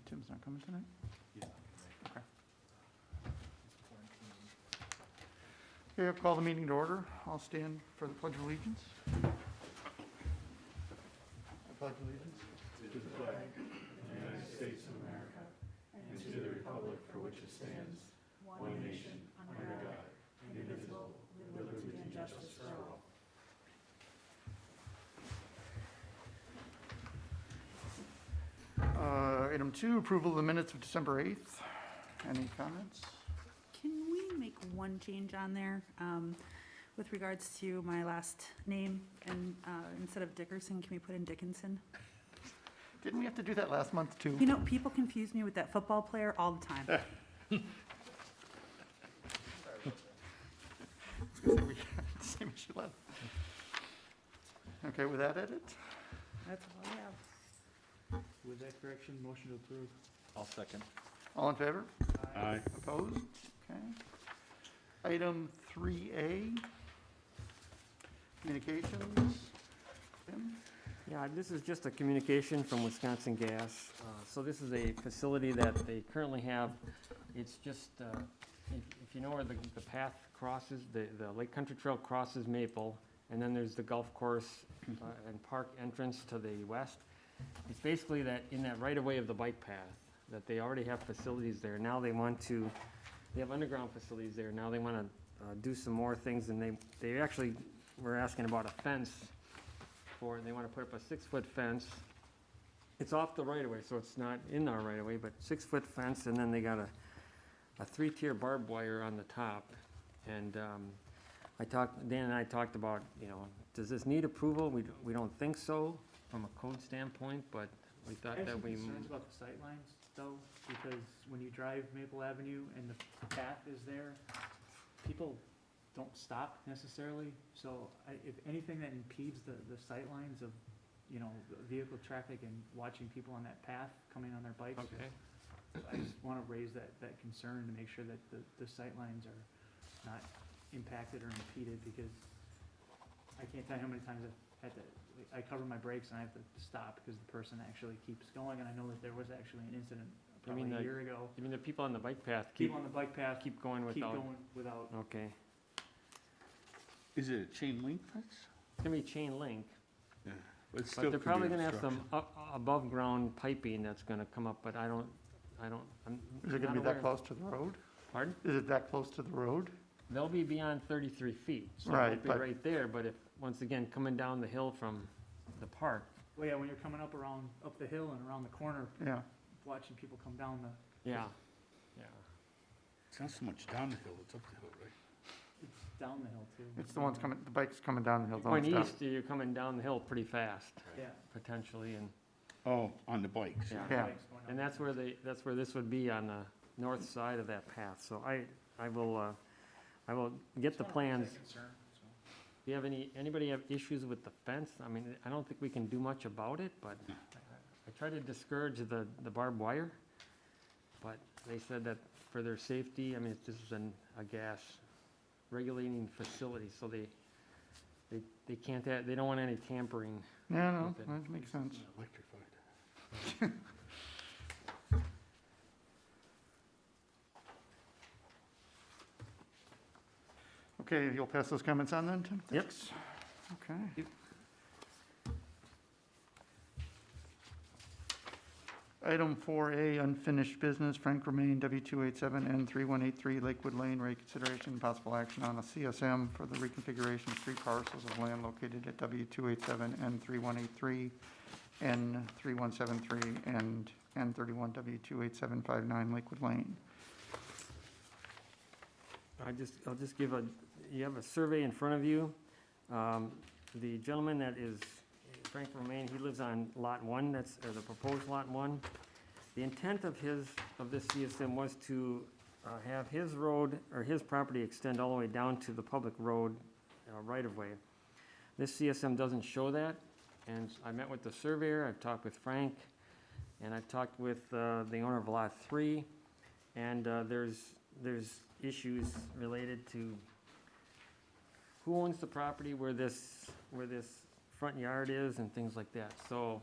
Tim's not coming tonight? Okay. Okay, I'll call the meeting to order. I'll stand for the Pledge of Allegiance. I pledge allegiance To the flag of the United States of America and to the republic for which it stands, one nation, under God, indivisible, with liberty and justice for all. Item 2, approval of the minutes of December 8th. Any comments? Can we make one change on there with regards to my last name? And instead of Dickerson, can we put in Dickinson? Didn't we have to do that last month, too? You know, people confuse me with that football player all the time. Same issue last. Okay, with that edit? That's all I have. With that correction, motion to approve. I'll second. All in favor? Aye. Opposed? Okay. Item 3A, communications. Tim? Yeah, this is just a communication from Wisconsin Gas. So this is a facility that they currently have. It's just, if you know where the path crosses, the Lake Country Trail crosses Maple, and then there's the golf course and park entrance to the west. It's basically that in that right-of-way of the bike path, that they already have facilities there. Now they have underground facilities there. Now they want to do some more things, and they actually were asking about a fence they want to put up a 6-foot fence. It's off the right-of-way, so it's not in our right-of-way, but 6-foot fence, and then they got a 3-tier barbed wire on the top. And Dan and I talked about, does this need approval? We don't think so from a code standpoint, but we thought I have that some we. concerns about the sightlines, though, because when you drive Maple Avenue and the path is there, people don't stop necessarily. So if anything that impedes the sightlines of, the vehicle traffic and watching people on that path coming on their bikes. Okay. I just want to raise that concern to make sure that the sightlines are not impacted or impeded, because I can't tell you how many times I cover my brakes and I have to stop because the person actually keeps going, and I know that there was actually an incident probably a year ago. You mean the people on the bike path keep People on the bike path keep going without? without. Okay. Is it a chain link fence? It's gonna be chain link, Yeah. But but they're probably gonna have some above ground piping that's gonna come up, but I'm Is it going to not be that aware. close to the road? Pardon? Is it that close to the road? They'll be beyond 33 feet, so Right, it'll be but- right there, but if, once again, coming down the hill from the park, Well, yeah, when you're coming up the hill and around the corner, Yeah. watching people come down yeah. It's not so much down the hill, it's up the hill, right? it's down the hill too. It's the ones coming, the bike's coming down the hill. don't Going stop. east, you're coming down the hill pretty fast, Yeah. potentially, and, Oh, on the bikes. yeah. Yeah. Bikes going up And that's where this would be, on the north side of that path, so I will get the Just wanna raise plans. that concern, so. Do you have anybody have issues with the fence? I mean, I don't think we can do much about it, but I try to discourage the barbed wire. But they said that for their safety, I mean, this is a gas regulating facility, so they can't, they don't want any tampering. Yeah, no, with it. that makes sense. Electrified. Okay, you'll pass those comments on then, Tim? Yep. Thanks. Okay. Item 4A, unfinished business, Frank Romaine, W287 and 3183 Lakewood Lane, reconsideration and possible action on a CSM for the reconfiguration of 3 parcels of land located at W287 and 3183, N3173, and N31 W28759 Lakewood Lane. I'll just give you have a survey in front of you. The gentleman that is Frank Romaine, he lives on Lot 1, or the proposed Lot 1. The intent of this CSM was to have his road, or his property extend all the way down to the public road right-of-way. This CSM doesn't show that, and I met with the surveyor, I've talked with Frank, and I've talked with the owner of Lot 3, and there's issues related to who owns the property where this front yard is and things like that. So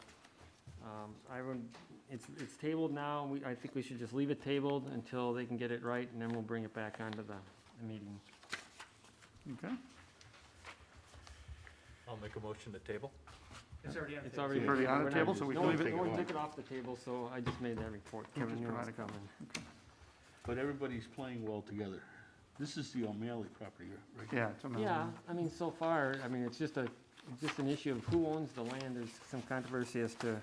I would it's tabled now. I think we should just leave it tabled until they can get it right, and then we'll bring it back onto the meeting. Okay. I'll make a motion to table. It's already on. It's the already. It's already on the we're not- table, so we no can one- leave it. No one took it off the table, so I just made that report. We'll Kevin just knew it was provide a coming. But everybody's playing well together. This is the O'Malley property, right? Yeah, it's a Yeah, mountain. I mean, so far, I mean, it's just an issue of who owns the land. There's some controversy as to,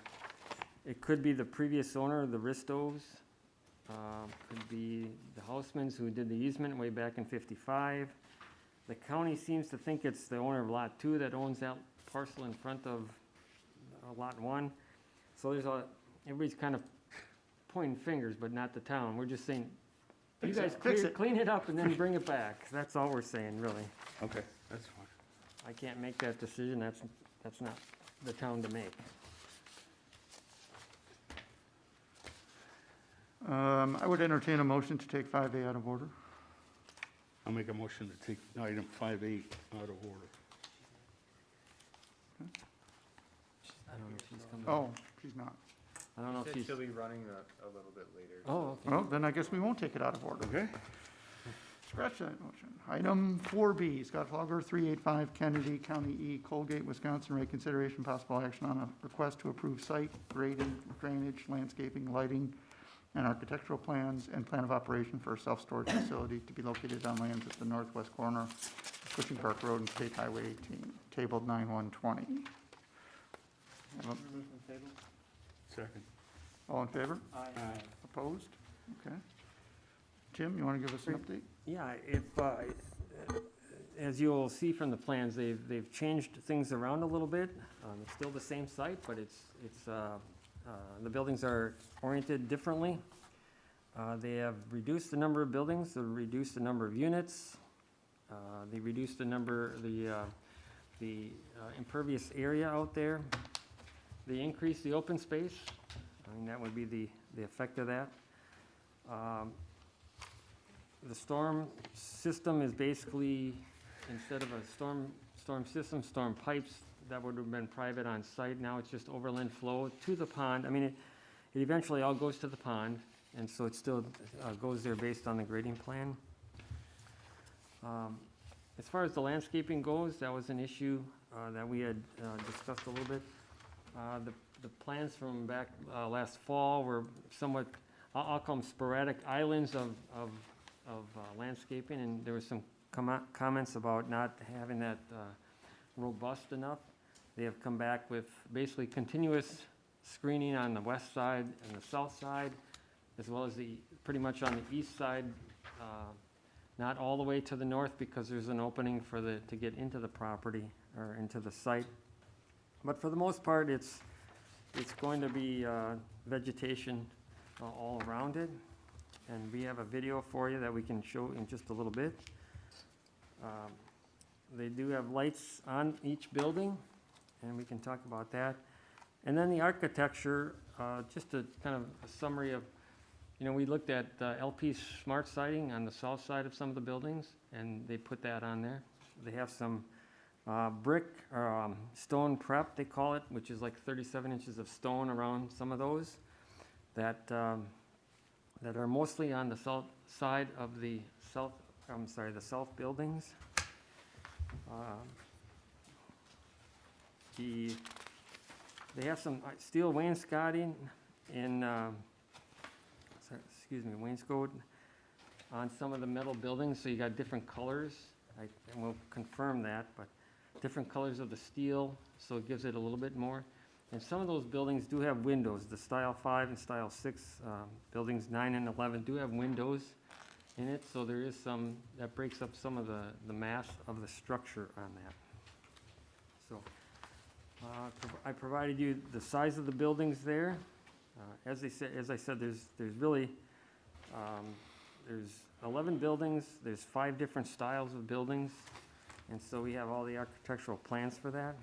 it could be the previous owner, the Ristos, could be the Housemans who did the easement way back in 55. The county seems to think it's the owner of Lot 2 that owns that parcel in front of Lot 1. So everybody's kind of pointing fingers, but not the town. We're just saying, you guys Fix it. clean it up and then bring it back. That's all we're saying, really. Okay, that's fine. I can't make that decision, that's not the town to make. I would entertain a motion to take 5A out of order. I'll make a motion to take item 5A out of order. I don't know if she's coming. Oh, she's not. I don't know if Said she's, she'll be running a little bit later. oh, okay. Well, then I guess we won't take it out of order. Okay? Scratch that motion. Item 4B, Scott Flogger, 385 Kennedy, County E, Colgate, Wisconsin, rate consideration possible action on a request to approve site, grading, drainage, landscaping, lighting, and architectural plans and plan of operation for a self-storage facility to be located on lands at the northwest corner of Cushing Park Road and State Highway 18, tabled 9120. Have a- Second. All in favor? Aye. Opposed? Okay. Jim, you want to give us an update? Yeah, as you'll see from the plans, they've changed things around a little bit. It's still the same site, but the buildings are oriented differently. They have reduced the number of buildings, they've reduced the number of units, they reduced the impervious area out there. They increased the open space. I mean, that would be the effect of that. The storm system is basically, instead of a storm system, storm pipes, that would have been private on site. Now it's just overland flow to the pond. I mean, it eventually all goes to the pond, and so it still goes there based on the grading plan. As far as the landscaping goes, that was an issue that we had discussed a little bit. The plans from back last fall were somewhat, I'll call them sporadic islands of landscaping, and there was some comments about not having that robust enough. They have come back with basically continuous screening on the west side and the south side, as well as pretty much on the east side, not all the way to the north because there's an opening to get into the property or into the site. But for the most part, it's going to be vegetation all around it. And we have a video for you that we can show in just a little bit. They do have lights on each building, and we can talk about that. And then the architecture, just a kind of a summary of, we looked at LP Smart Siding on the south side of some of the buildings, and they put that on there. They have some brick or stone prep, they call it, which is like 37 inches of stone around some of those that are mostly on the south side of the the south buildings. They have some steel wainscoting in, wainscot on some of the metal buildings, so you got different colors. And we'll confirm that, but different colors of the steel, so it gives it a little bit more. And some of those buildings do have windows. The Style 5 and Style 6 buildings, 9 and 11, do have windows in it, so there is some, that breaks up some of the mass of the structure on that. So, I provided you the size of the buildings there. As I said, there's really, there's 11 buildings, there's 5 different styles of buildings, and so we have all the architectural plans for that.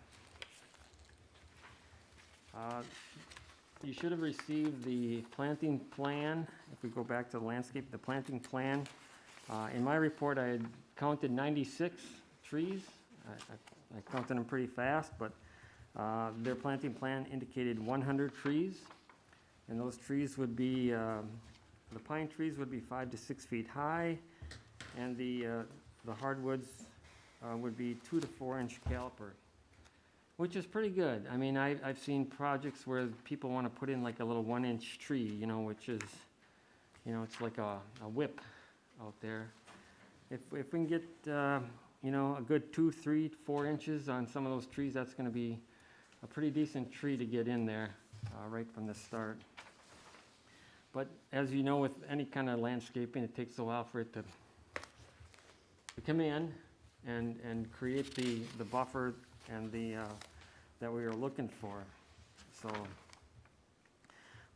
You should have received the planting plan. If we go back to the landscape, the planting plan. In my report, I had counted 96 trees. I counted them pretty fast, but their planting plan indicated 100 trees. And those trees would be, the pine trees would be 5 to 6 feet high, and the hardwoods would be 2 to 4 inch caliper, which is pretty good. I mean, I've seen projects where people want to put in like a little 1 inch tree, you know, which is, you know, it's like a whip out there. If we can get, you know, a good 2, 3, 4 inches on some of those trees, that's going to be a pretty decent tree to get in there right from the start. But as you know, with any kind of landscaping, it takes a while for it to come in and create the buffer and that we are looking for. So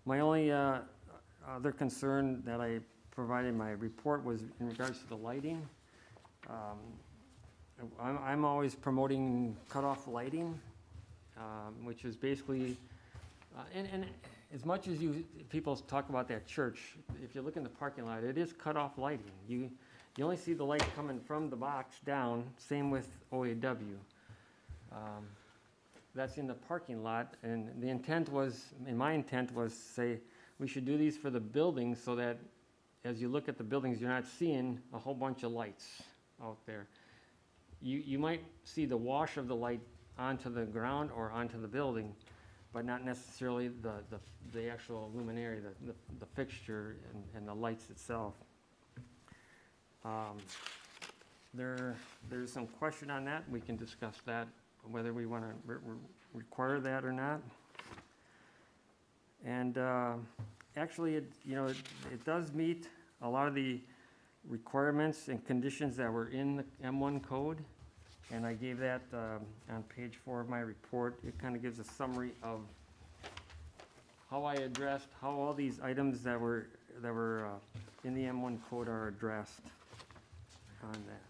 my only other concern that I provided in my report was in regards to the lighting. I'm always promoting cutoff lighting, which is basically, and as much as people talk about that church, if you look in the parking lot, it is cutoff lighting. You only see the light coming from the box down, same with OAW. That's in the parking lot, and the intent was, my intent was, say, we should do these for the buildings so that as you look at the buildings, you're not seeing a whole bunch of lights out there. You might see the wash of the light onto the ground or onto the building, but not necessarily the actual luminary, the fixture and the lights itself. There's some question on that. We can discuss that, whether we want to require that or not. And actually, it does meet a lot of the requirements and conditions that were in the M1 code. And I gave that on page 4 of my report. It kind of gives a summary of how I addressed, how all these items that were in the M1 code are addressed on that.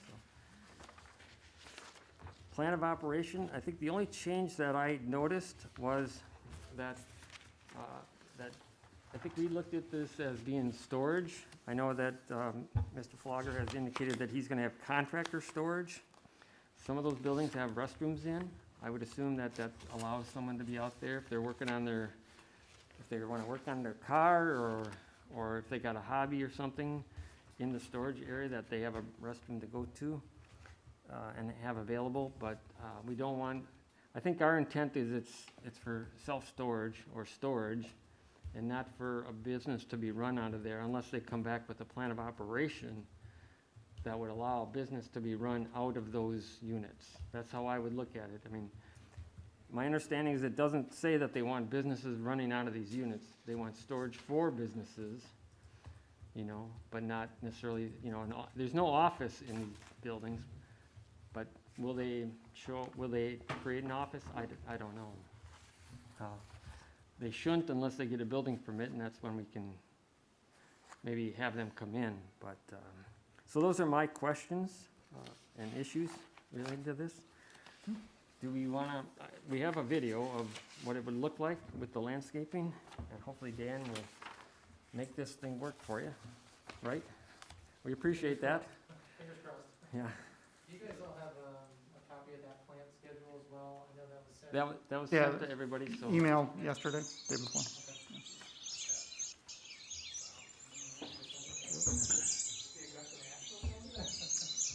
So, plan of operation, I think the only change that I noticed was that I think we looked at this as being storage. I know that Mr. Flogger has indicated that he's going to have contractor storage. Some of those buildings have restrooms in. I would assume that allows someone to be out there if they're working on if they want to work on their car or if they got a hobby or something in the storage area, that they have a restroom to go to and have available. But we don't want, I think our intent is it's for self-storage or storage, and not for a business to be run out of there unless they come back with a plan of operation that would allow a business to be run out of those units. That's how I would look at it. I mean, my understanding is it doesn't say that they want businesses running out of these units. They want storage for businesses, but not necessarily, there's no office in these buildings, but will they create an office? I don't know. They shouldn't unless they get a building permit, and that's when we can maybe have them come in. But so those are my questions and issues related to this. Do we want to? We have a video of what it would look like with the landscaping, and hopefully Dan will make this thing work for you, right? We appreciate that. Fingers crossed. Yeah. Do you guys all have a copy of that plant schedule as well? I know that was sent. That was Yeah. sent to everybody. So Email yesterday, day before.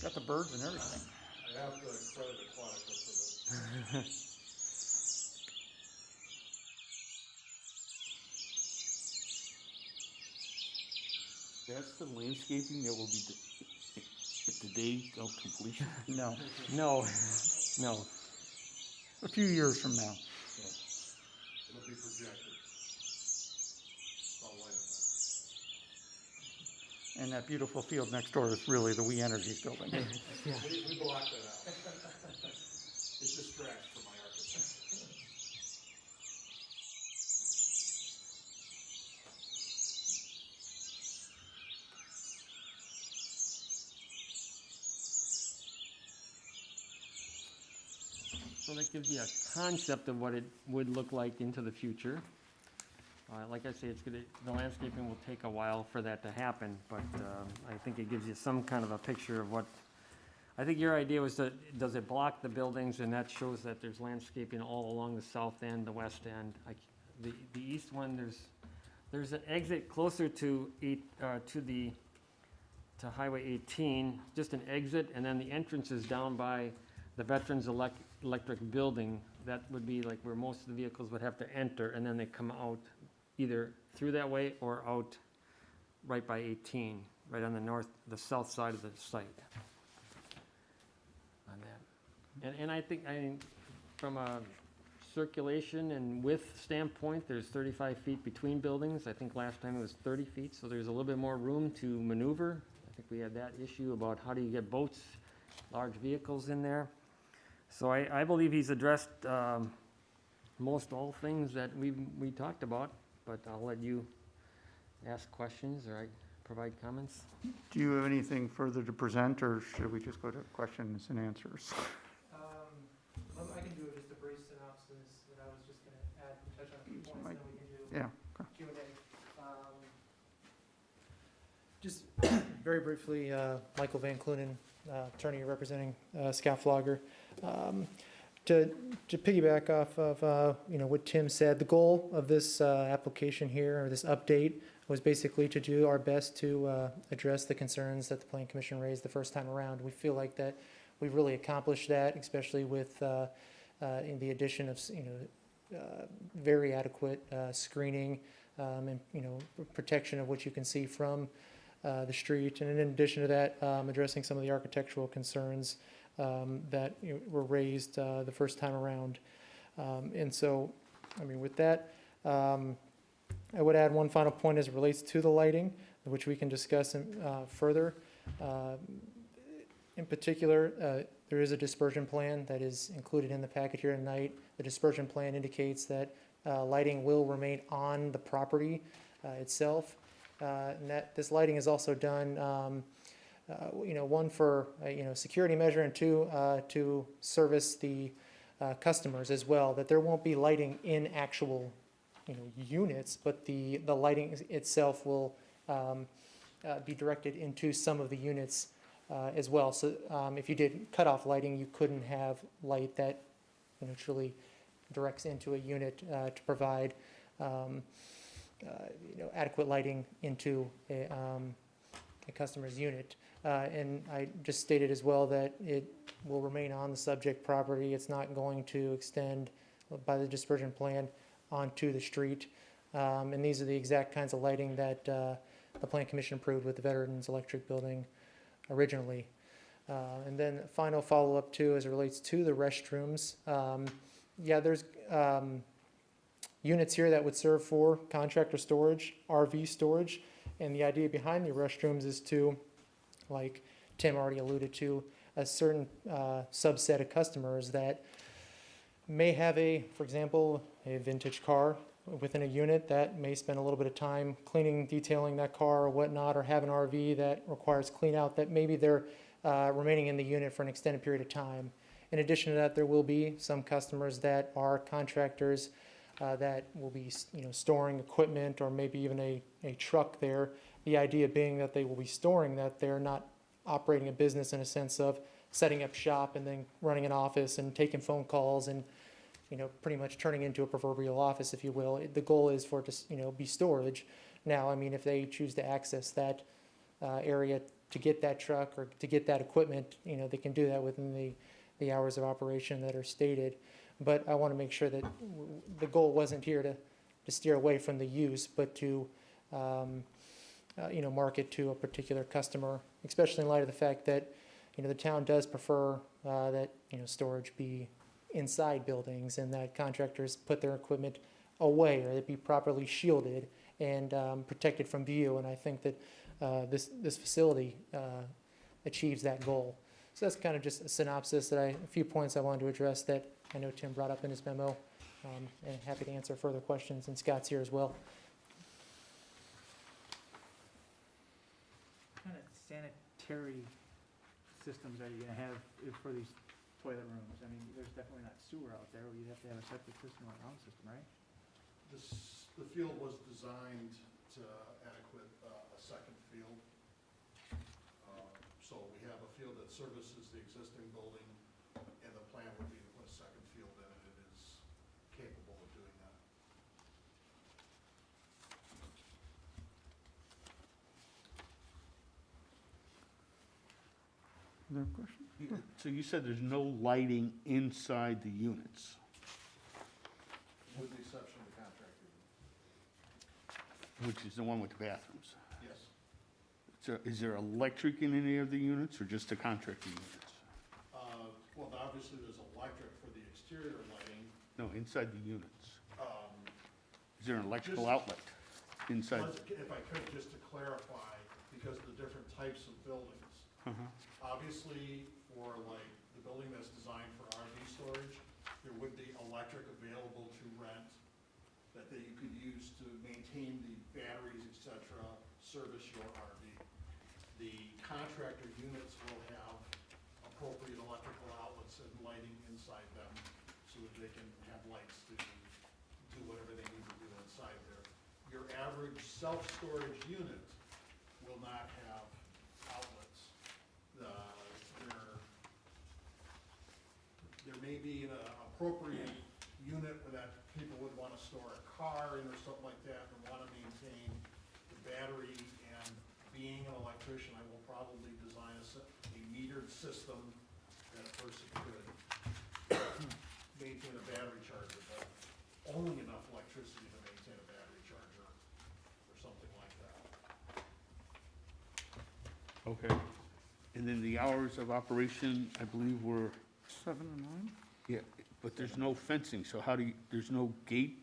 Got the birds and everything. I have to credit Aquatica for this. That's the landscaping that will be at the day of completion? No, no. a few years from now. It'll be projected. It's all light effect. And that beautiful field next door is really the We Energies building. We block that out. It distracts from my architect. So that gives you a concept of what it would look like into the future. Like I say, the landscaping will take a while for that to happen, but I think it gives you some kind of a picture of what, I think your idea was does it block the buildings, and that shows that there's landscaping all along the south end, the west end. the east one, there's an exit closer to to Highway 18, just an exit, and then the entrance is down by the Veterans Electric Building. That would be like where most of the vehicles would have to enter, and then they come out either through that way or out right by 18, right on the south side of the site. On that. And I think, from a circulation and width standpoint, there's 35 feet between buildings. I think last time it was 30 feet, so there's a little bit more room to maneuver. I think we had that issue about how do you get boats, large vehicles in there. So I believe he's addressed most all things that we talked about, but I'll let you ask questions or I provide comments. Do you have anything further to present, or should we just go to questions and answers? I can do just a brief synopsis, that I was just gonna add, touch on a few points, Mike. then we can do Yeah, okay. Q&A. Just very briefly, Michael Van Clunen, attorney representing Scott Flogger. To piggyback off of what Tim said, the goal of this application here, or this update, was basically to do our best to address the concerns that the Plan Commission raised the first time around. We feel like that we've really accomplished that, especially with in the addition of very adequate screening and protection of what you can see from the street, and in addition to that, addressing some of the architectural concerns that were raised the first time around. And so, with that, I would add one final point as it relates to the lighting, which we can discuss further. In particular, there is a dispersion plan that is included in the packet here tonight. The dispersion plan indicates that lighting will remain on the property itself. And that this lighting is also done, one for security measure, and two to service the customers as well. That there won't be lighting in actual units, but the lighting itself will be directed into some of the units as well. So if you did cutoff lighting, you couldn't have light that truly directs into a unit to provide adequate lighting into a customer's unit. And I just stated as well that it will remain on the subject property. It's not going to extend by the dispersion plan onto the street. And these are the exact kinds of lighting that the Plan Commission approved with the Veterans Electric Building originally. And then final follow-up too, as it relates to the restrooms. There's units here that would serve for contractor storage, RV storage, and the idea behind the restrooms is to, like Tim already alluded to, a certain subset of customers that may have for example, a vintage car within a unit that may spend a little bit of time cleaning, detailing that car or whatnot, or have an RV that requires clean out, that maybe they're remaining in the unit for an extended period of time. In addition to that, there will be some customers that are contractors that will be storing equipment, or maybe even a truck there. The idea being that they will be storing that, they're not operating a business in a sense of setting up shop and then running an office and taking phone calls and pretty much turning into a proverbial office, if you will. The goal is for it to be storage. Now, if they choose to access that area to get that truck or to get that equipment, they can do that within the hours of operation that are stated. But I want to make sure that the goal wasn't here to steer away from the use, but to market to a particular customer, especially in light of the fact that the town does prefer that storage be inside buildings, and that contractors put their equipment away, or it be properly shielded and protected from view. And I think that this facility achieves that goal. So that's kind of just a synopsis a few points I wanted to address that I know Tim brought up in his memo, and happy to answer further questions, and Scott's here as well. What kind of sanitary systems are you gonna have for these toilet rooms? There's definitely not sewer out there, you'd have to have a septic system or a round system, right? The field was designed to adequate a second field. So we have a field that services the existing building, and the plan would be to put a second field in, and it is capable of doing that. Other question? So you said there's no lighting inside the units? With the exception of the contract unit. Which is the one with the bathrooms. Yes. So is there electric in any of the units or just the contractor units? Well, obviously, there's electric for the exterior lighting. No, inside the units. Um, Is there an electrical Just- outlet inside? If I could, just to clarify, because of the different types of buildings. Uh-huh. Obviously, for like the building that's designed for RV storage, there would be electric available to rent that you could use to maintain the batteries, et cetera, service your RV. The contractor units will have appropriate electrical outlets and lighting inside them so that they can have lights to do whatever they need to do inside there. Your average self-storage unit will not have outlets. There may be an appropriate unit that people would want to store a car in or something like that and want to maintain the battery. And being an electrician, I will probably design a metered system that a person could maintain a battery charger, but only enough electricity to maintain a battery charger or something like that. Okay. And then the hours of operation, I believe, were, 7 and 9? yeah, but there's no fencing, so how do you, there's no gate?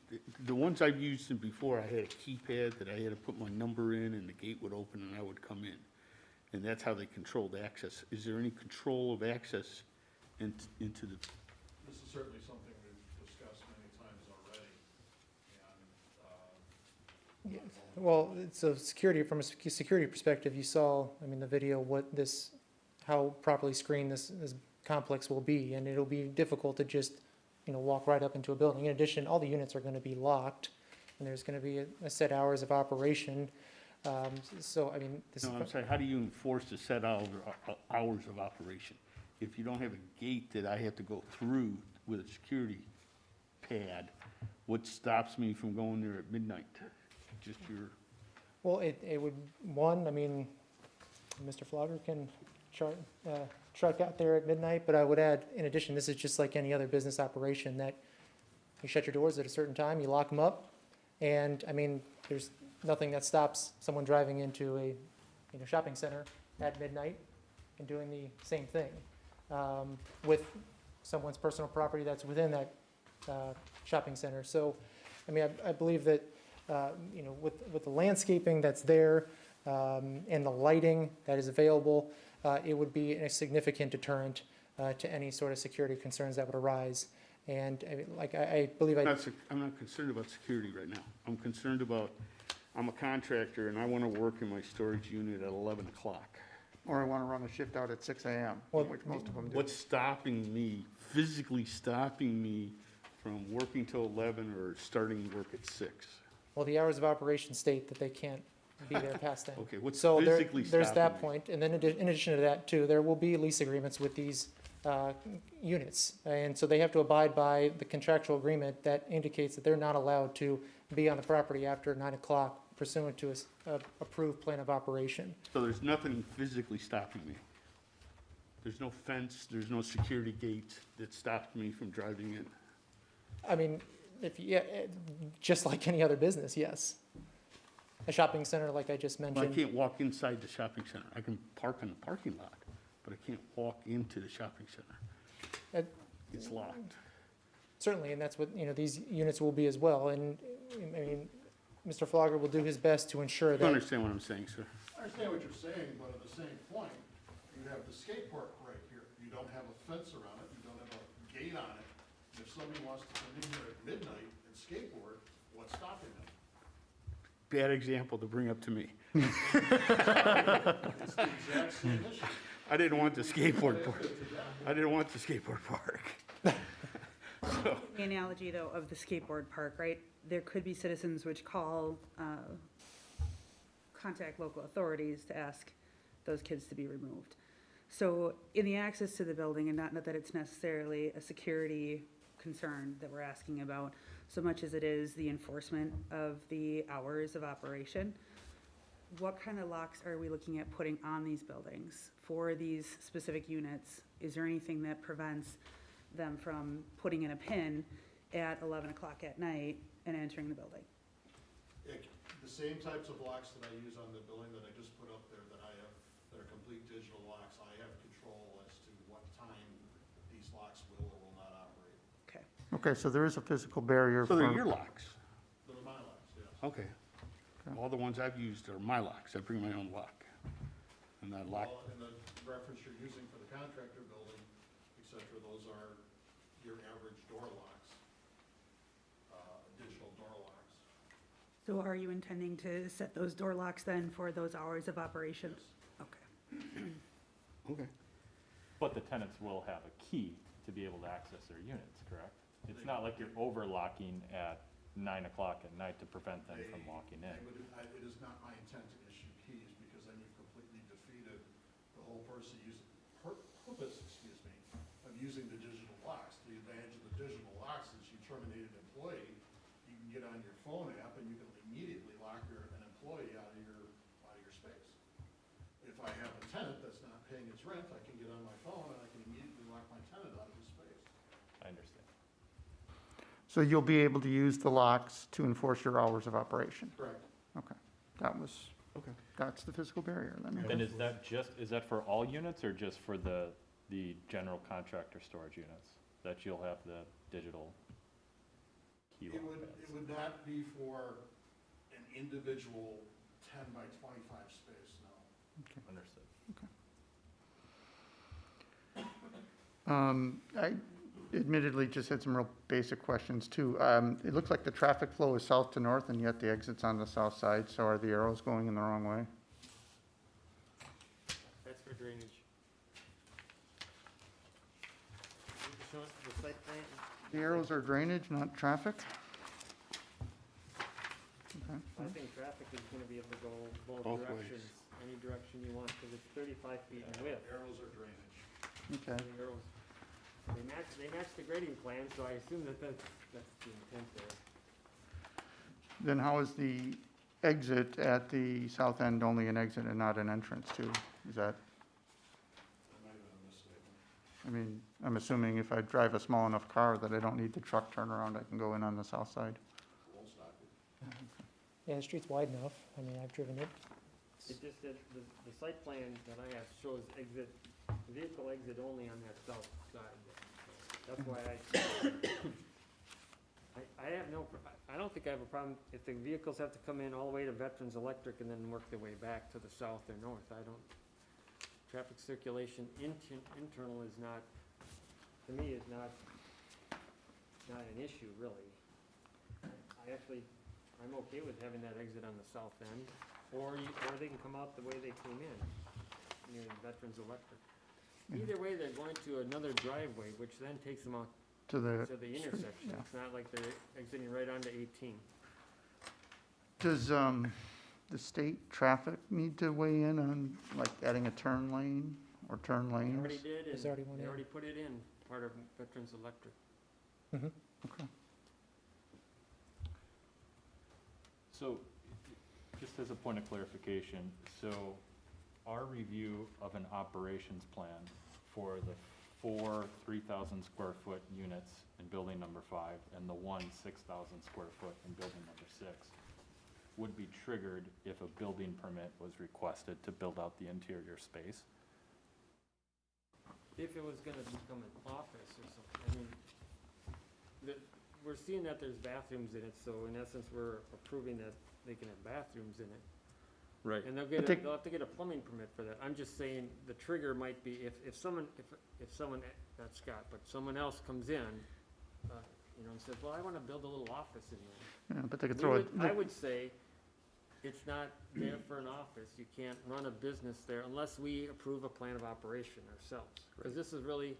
The ones I've used before, I had a keypad that I had to put my number in and the gate would open and I would come in. And that's how they controlled access. Is there any control of access into the, This is certainly something we've discussed many times already, and, Well, so security, from a security perspective, you saw, I mean, the video, how properly screened this complex will be, and it'll be difficult to just, walk right up into a building. In addition, all the units are gonna be locked, and there's gonna be a set hours of operation. So, I mean, this is. no, I'm sorry, how do you enforce the set hours of operation? If you don't have a gate that I have to go through with a security pad, what stops me from going there at midnight? Just your, Well, it would, I mean, Mr. Flogger can truck out there at midnight, but I would add, in addition, this is just like any other business operation, that you shut your doors at a certain time, you lock them up, and, I mean, there's nothing that stops someone driving into a, shopping center at midnight and doing the same thing, with someone's personal property that's within that shopping center. So, I mean, I believe that, with the landscaping that's there, and the lighting that is available, it would be a significant deterrent to any sort of security concerns that would arise. And I mean, I believe I'm not concerned about security right now. I'm concerned about, I'm a contractor and I want to work in my storage unit at 11 o'clock. Or I want to run a shift out at 6 AM, Well, which most of them do. What's stopping me, physically stopping me from working till 11 or starting work at 6? well, the hours of operation state that they can't be there past then. Okay, what's So physically stopping me? there's that point, and then in addition to that too, there will be lease agreements with these units. And so they have to abide by the contractual agreement that indicates that they're not allowed to be on the property after 9 o'clock pursuant to a approved plan of operation. So there's nothing physically stopping me? There's no fence, there's no security gate that stops me from driving in? I mean, just like any other business, yes. A shopping center, like I just Well, I mentioned. can't walk inside the shopping center. I can park in the parking lot, but I can't walk into the shopping center. Uh, It's locked. Certainly, and that's what, these units will be as well. And, I mean, Mr. Flogger will do his best to ensure You that. understand what I'm saying, sir? I understand what you're saying, but at the same point, you have the skate park right here. You don't have a fence around it, you don't have a gate on it. If somebody wants to come in here at midnight and skateboard, what's stopping them? Bad example to bring up to me. It's the exact same issue. I didn't want the skateboard park. I didn't want the skateboard park. The analogy, though, of the skateboard park, right? There could be citizens which contact local authorities to ask those kids to be removed. So in the access to the building, and not that it's necessarily a security concern that we're asking about, so much as it is the enforcement of the hours of operation, what kind of locks are we looking at putting on these buildings for these specific units, is there anything that prevents them from putting in a pin at 11 o'clock at night and entering the building? The same types of locks that I use on the building that I just put up there that I have, that are complete digital locks, I have control as to what time these locks will or will not operate. Okay. Okay, so there is a physical barrier So they're for, your locks? They're my locks, yes. Okay. All the ones I've used are my locks. I bring my own lock. And that lock, Well, and the reference you're using for the contractor building, et cetera, those are your average door locks, digital door locks. So are you intending to set those door locks then for those hours of operation? Yes. Okay. okay. But the tenants will have a key to be able to access their units, correct? It's not like you're overlocking at 9 o'clock at night to prevent them from walking in. It is not my intent to issue keys, because then you've completely defeated the whole purpose, of using the digital locks. The advantage of the digital locks is you terminate an employee, you can get on your phone app and you can immediately lock an employee out of your space. If I have a tenant that's not paying its rent, I can get on my phone and I can immediately lock my tenant out of his space. I understand. so you'll be able to use the locks to enforce your hours of operation? Correct. Okay, that's the physical barrier then. And is that for all units or just for the general contractor storage units? That you'll have the digital key lock pads? It would not be for an individual 10 by 25 space, no. Understood. I admittedly just had some real basic questions too. It looks like the traffic flow is south to north and yet the exit's on the south side, so are the arrows going in the wrong way? That's for drainage. Show us the site plan. The arrows are drainage, not traffic? Okay. I think traffic is gonna be able to go both Both ways. directions, any direction you want, because it's 35 feet in width. Arrows are drainage. Okay, The arrows, they match the grading plan, so I assume that's the intent there. then how is the exit at the south end only an exit and not an entrance too? Is that, That might have been a misstatement. I mean, I'm assuming if I drive a small enough car that I don't need the truck turnaround, I can go in on the south side? Won't stop you. Yeah, the street's wide enough. I mean, I've driven it. It just said, the site plan that I have shows vehicle exit only on that south side. That's why I have I don't think I have a problem if the vehicles have to come in all the way to Veterans Electric and then work their way back to the south or north. Traffic circulation internal is not, to me, is not an issue, really. I'm okay with having that exit on the south end, or they can come out the way they came in, near Veterans Electric. Either way, they're going to another driveway, which then takes them out To the, to the intersection. yeah. It's not like they're exiting right onto 18. does, the state traffic need to weigh in on, like, adding a turn lane or turn They lanes? already did, There's and already one they in. already put it in, part of Veterans Electric. Okay. So, just as a point of clarification, so our review of an operations plan for the 4 3,000 square foot units in building number 5 and the 1 6,000 square foot in building number 6 would be triggered if a building permit was requested to build out the interior space? If it was gonna become an office or something, we're seeing that there's bathrooms in it, so in essence, we're approving that they can have bathrooms in it. Right. And they'll have to get a plumbing permit for that. I'm just saying, the trigger might be if someone, not Scott, but someone else comes in, and says, well, I wanna build a little office in there. Yeah, but they could throw it, I would say, it's not there for an office, you can't run a business there unless we approve a plan of operation ourselves. Because this is really,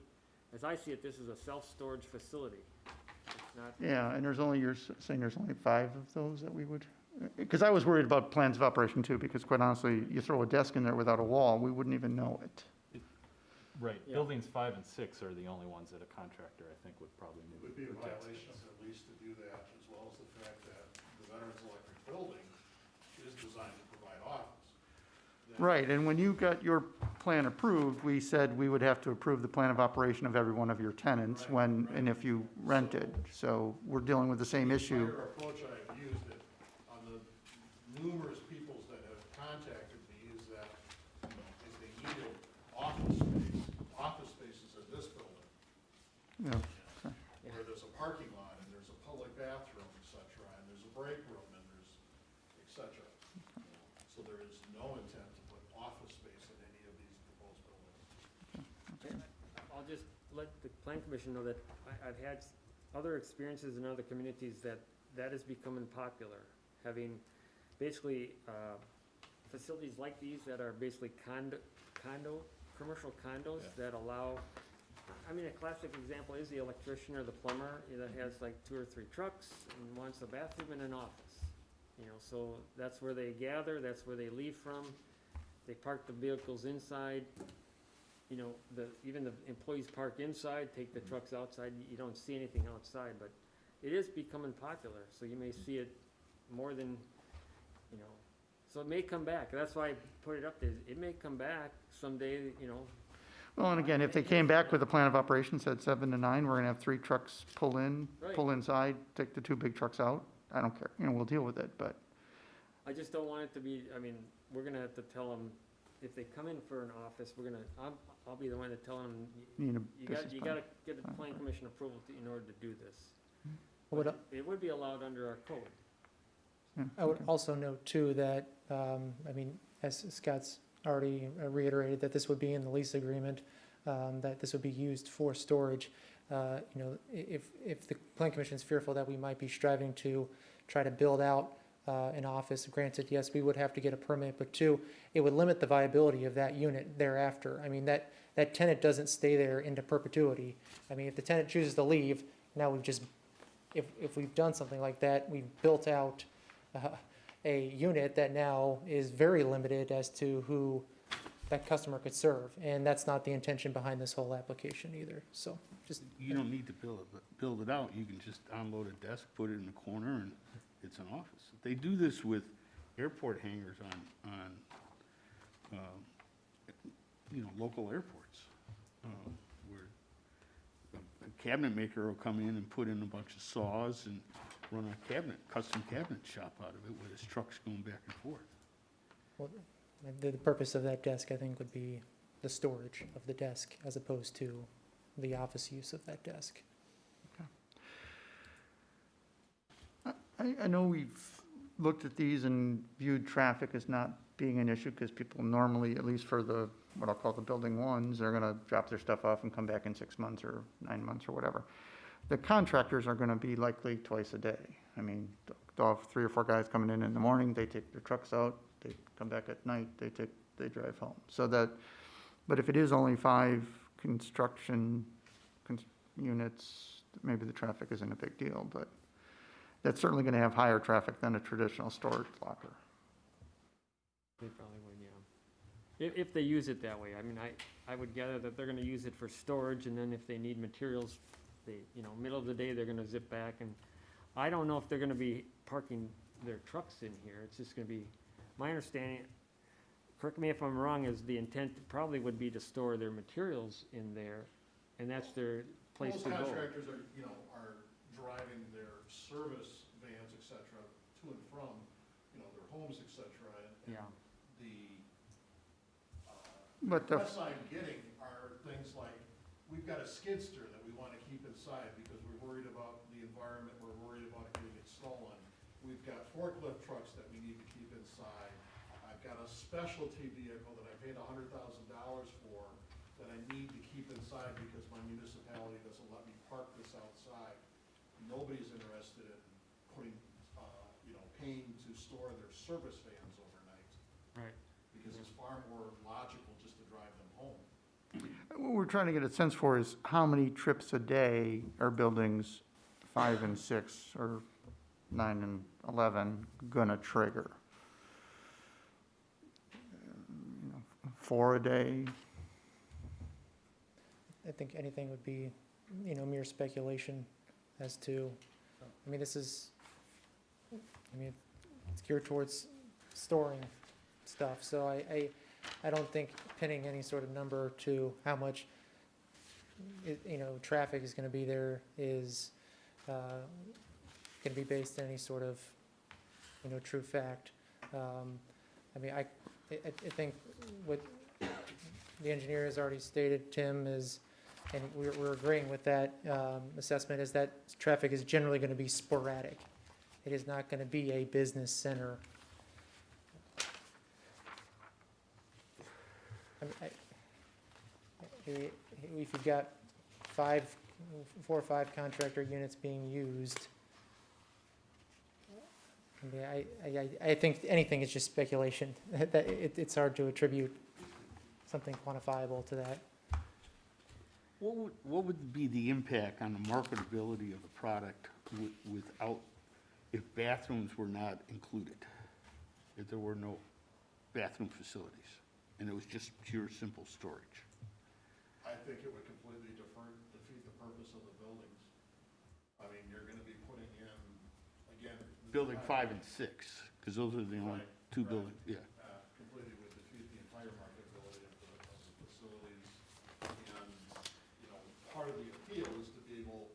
as I see it, this is a self-storage facility. It's not, yeah, and there's only, you're saying there's only 5 of those that we would, because I was worried about plans of operation too, because quite honestly, you throw a desk in there without a wall, we wouldn't even know it. Right, Yeah. buildings 5 and 6 are the only ones that a contractor, I think, would probably It move. would be a with desk violation space. of the lease to do that, as well as the fact that the Veterans Electric building is designed to provide office. Right, and when you got your plan approved, we said we would have to approve the plan of operation of every one of your tenants Right, when, right. and if you rented. So we're dealing with the same issue. The entire approach I've used it on the numerous peoples that have contacted me is that, you know, if they needed office spaces in this building, Yeah. where there's a parking lot and there's a public bathroom, et cetera, and there's a break room and there's et cetera. So there is no intent to put office space in any of these proposed buildings. I'll just let the plan commission know that I've had other experiences in other communities that is becoming popular. Having basically, facilities like these that are basically commercial condos that allow, I mean, a classic example is the electrician or the plumber that has like 2 or 3 trucks and wants a bathroom and an office. You know, so that's where they gather, that's where they leave from. They park the vehicles inside. You know, even the employees park inside, take the trucks outside. You don't see anything outside, but it is becoming popular. So you may see it more than, you know, so it may come back. That's why I put it up there. It may come back someday, you know. Well, and again, if they came back with a plan of operation, said 7 to 9, we're gonna have 3 trucks pull in, pull inside, take the 2 big trucks out. I don't care, you know, we'll deal with it, but, I just don't want it to be, I mean, we're gonna have to tell them, if they come in for an office, I'll be the one to tell them, need a you business plan. gotta get the plan commission approval in order to do this. Would- But it would be allowed under our code. I would also note too that, I mean, as Scott's already reiterated, that this would be in the lease agreement, that this would be used for storage. You know, if the plan commission is fearful that we might be striving to try to build out an office, granted, yes, we would have to get a permit, but 2, it would limit the viability of that unit thereafter. I mean, that tenant doesn't stay there into perpetuity. I mean, if the tenant chooses to leave, now we've just, if we've done something like that, we've built out a unit that now is very limited as to who that customer could serve. And that's not the intention behind this whole application either, so just. You don't need to build it out, you can just unload a desk, put it in the corner, and it's an office. They do this with airport hangars on, you know, local airports, where a cabinet maker will come in and put in a bunch of saws and run a custom cabinet shop out of it with his trucks going back and forth. Well, the purpose of that desk, I think, would be the storage of the desk as opposed to the office use of that desk. I know we've looked at these and viewed traffic as not being an issue, because people normally, at least for the, what I'll call the building ones, they're gonna drop their stuff off and come back in 6 months or 9 months or whatever. The contractors are gonna be likely twice a day. I mean, they'll have 3 or 4 guys coming in the morning, they take their trucks out, they come back at night, they drive home. So that, but if it is only 5 construction units, maybe the traffic isn't a big deal, but that's certainly gonna have higher traffic than a traditional storage locker. They probably would, yeah. If they use it that way, I mean, I would gather that they're gonna use it for storage, and then if they need materials, they, you know, middle of the day, they're gonna zip back, and I don't know if they're gonna be parking their trucks in here, it's just gonna be, my understanding, correct me if I'm wrong, is the intent probably would be to store their materials in there, and that's their place Most to go. contractors are, you know, are driving their service vans, et cetera, to and from, you know, their homes, et cetera, and Yeah. the, But the- requests I'm getting are things like, we've got a skid steer that we wanna keep inside because we're worried about the environment, we're worried about it getting it stolen. We've got forklift trucks that we need to keep inside. I've got a specialty vehicle that I paid $100,000 for that I need to keep inside because my municipality doesn't let me park this outside. Nobody's interested in putting, you know, paying to store their service vans overnight Right. because it's far more logical just to drive them home. What we're trying to get a sense for is how many trips a day are buildings 5 and 6 or 9 and 11 gonna trigger? 4 a day? I think anything would be, you know, mere speculation as to, I mean, this is, I mean, it's geared towards storing stuff. So I don't think pinning any sort of number to how much, traffic is gonna be there is, gonna be based on any sort of, true fact. I mean, I think what the engineer has already stated, Tim, is, and we're agreeing with that, assessment, is that traffic is generally gonna be sporadic. It is not gonna be a business center. I mean, if you've got 4 or 5 contractor units being used, I mean, I think anything is just speculation. That it's hard to attribute something quantifiable to that. What would be the impact on the marketability of the product without, if bathrooms were not included? If there were no bathroom facilities, and it was just pure, simple storage? I think it would completely defeat the purpose of the buildings. I mean, you're gonna be putting in, again. Building 5 and 6, because those are the only Right, two right. buildings, yeah. Completely would defeat the entire marketability of the facilities. And, part of the appeal is to be able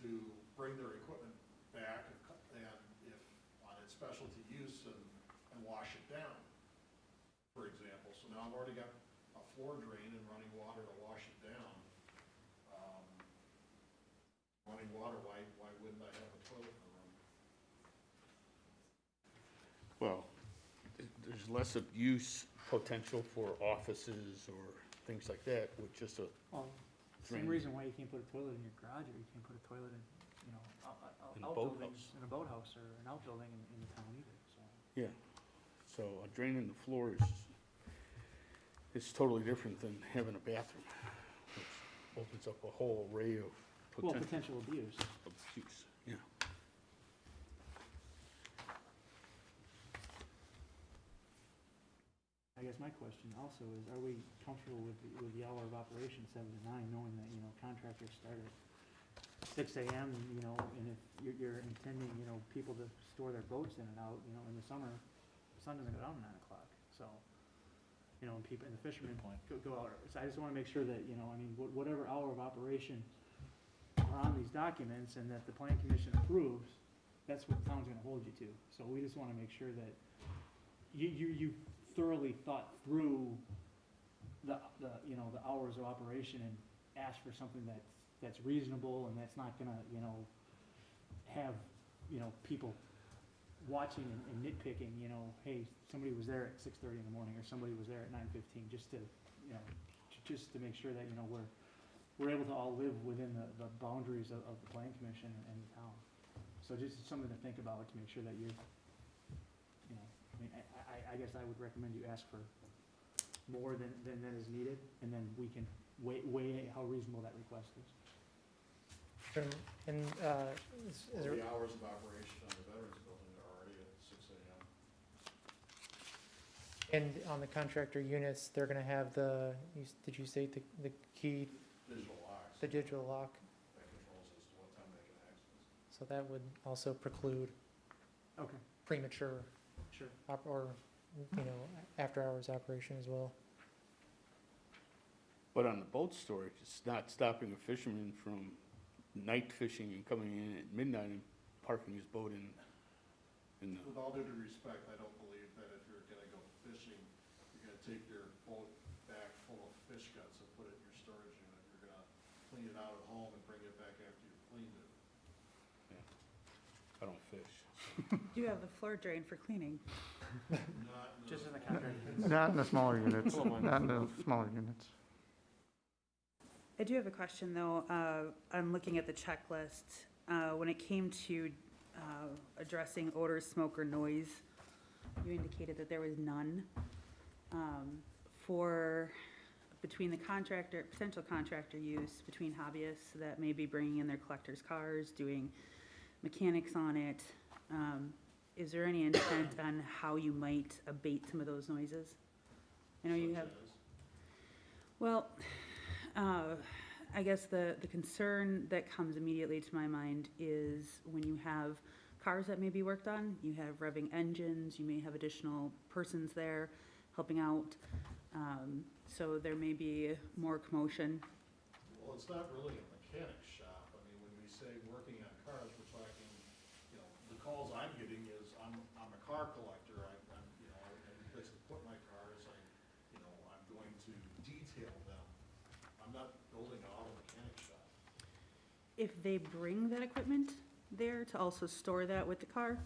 to bring their equipment back and if on its specialty use and wash it down, for example. So now I've already got a floor drain and running water to wash it down. Running water, why wouldn't I have a toilet in the room? Well, there's less of use potential for offices or things like that with just a, Well, same Drain. reason why you can't put a toilet in your garage, or you can't put a toilet in, In a outbuildings, boathouse. in a boathouse or an outbuilding in the town either, so. yeah. So a drain in the floor is totally different than having a bathroom, which opens up a whole array of Well, potential potential abuse. use, yeah. I guess my question also is, are we comfortable with the hour of operation, 7 to 9, knowing that, contractors start at 6 AM, and if you're intending, people to store their boats in and out, in the summer, the sun doesn't go down at 9 o'clock, so, and people, and the fishermen point. go out. So I just wanna make sure that, whatever hour of operation are on these documents and that the plan commission approves, that's what the town's gonna hold you to. So we just wanna make sure that you thoroughly thought through the hours of operation and ask for something that's reasonable and that's not gonna, have, people watching and nitpicking, hey, somebody was there at 6:30 in the morning, or somebody was there at 9:15, just to, just to make sure that, we're able to all live within the boundaries of the plan commission and the town. So just something to think about to make sure that you're, I guess I would recommend you ask for more than is needed, and then we can weigh how reasonable that request is. And, is Well, there, the hours of operation on the Veterans Building are already at 6 AM. and on the contractor units, they're gonna have did you say the key, Digital locks. the digital lock? That controls as to what time they can access. So that would also preclude Okay, premature sure. or, after-hours operation as well. But on the boat storage, it's not stopping a fisherman from night fishing and coming in at midnight and parking his boat in the, With all due respect, I don't believe that if you're gonna go fishing, you're gonna take your boat back full of fish guts and put it in your storage unit. You're gonna clean it out at home and bring it back after you've cleaned it. I don't fish. You have the floor drain for cleaning. Not in Just in the the, contract. Not in the smaller units, not in the smaller units. I do have a question, though. I'm looking at the checklist. When it came to addressing odor, smoke, or noise, you indicated that there was none. Between the potential contractor use, between hobbyists that may be bringing in their collector's cars, doing mechanics on it, is there any intent on how you might abate some of those noises? I know you have. Well, I guess the concern that comes immediately to my mind is when you have cars that may be worked on. You have revving engines, you may have additional persons there helping out. So there may be more commotion. Well, it's not really a mechanic shop. I mean, when we say working on cars, we're talking, you know, the calls I'm getting is, I'm a car collector. I'm, you know, any place to put my cars, I'm going to detail them. I'm not building an auto mechanic shop. If they bring that equipment there to also store that with the car?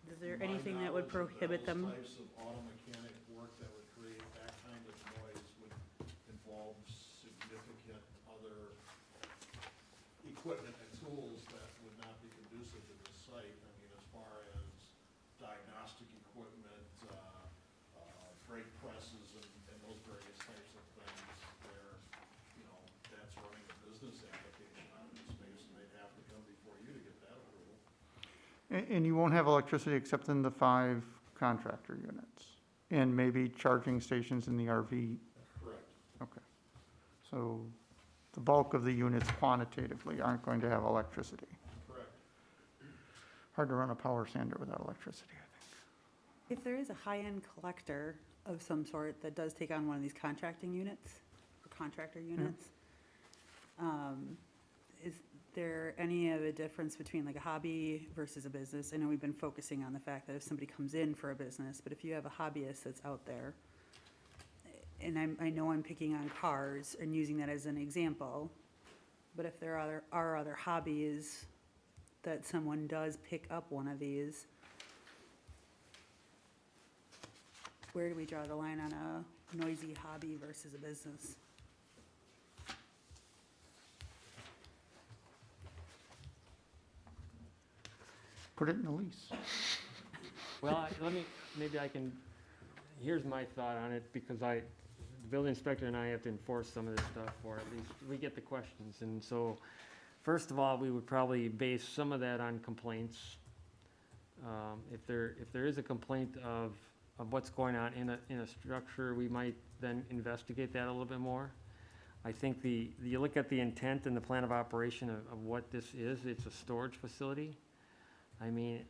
Is there My anything that would knowledge of prohibit them? Those types of auto mechanic work that would create that kind of noise would involve significant other equipment and tools that would not be conducive to this site. I mean, as far as diagnostic equipment, brake presses and those various types of things where, that's running a business application on this space, and they'd have to come before you to get that approval. And you won't have electricity except in the 5 contractor units, and maybe charging stations in the RV. Correct. Okay. So the bulk of the units quantitatively aren't going to have electricity. Correct. Hard to run a power sander without electricity, I think. If there is a high-end collector of some sort that does take on one of these contracting units, or contractor units, is there any of a difference between like a hobby versus a business? I know we've been focusing on the fact that if somebody comes in for a business, but if you have a hobbyist that's out there, and I know I'm picking on cars and using that as an example, but if there are other hobbies that someone does pick up one of these, where do we draw the line on a noisy hobby versus a business? Put it in the lease. Well, maybe I can, here's my thought on it, because the building inspector and I have to enforce some of this stuff, or at least we get the questions. And so, first of all, we would probably base some of that on complaints. If there is a complaint of what's going on in a structure, we might then investigate that a little bit more. I think you look at the intent and the plan of operation of what this is, it's a storage facility. I mean,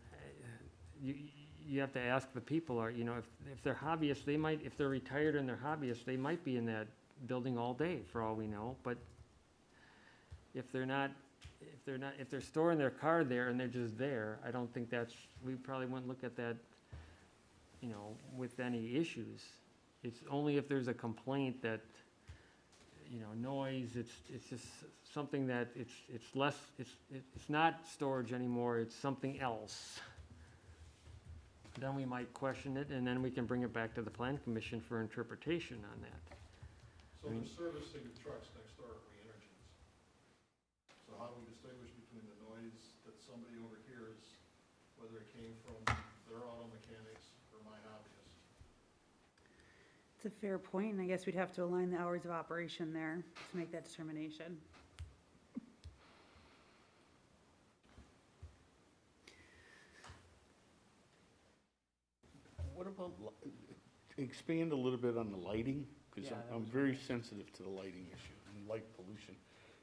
you have to ask the people, if they're hobbyists, they might, if they're retired and they're hobbyists, they might be in that building all day for all we know. But if they're storing their car there and they're just there, I don't think we probably wouldn't look at that, with any issues. It's only if there's a complaint that, noise, it's just something that it's less, it's not storage anymore, it's something else. Then we might question it, and then we can bring it back to the plan commission for interpretation on that. So they're servicing the trucks next door at Reenergies. So how do we distinguish between the noise that somebody overhears, whether it came from their auto mechanics or my hobbyist? It's a fair point, and I guess we'd have to align the hours of operation there to make that determination. What about, expand a little bit on the lighting? Because Yeah, that I'm was very sensitive to the lighting issue and light pollution.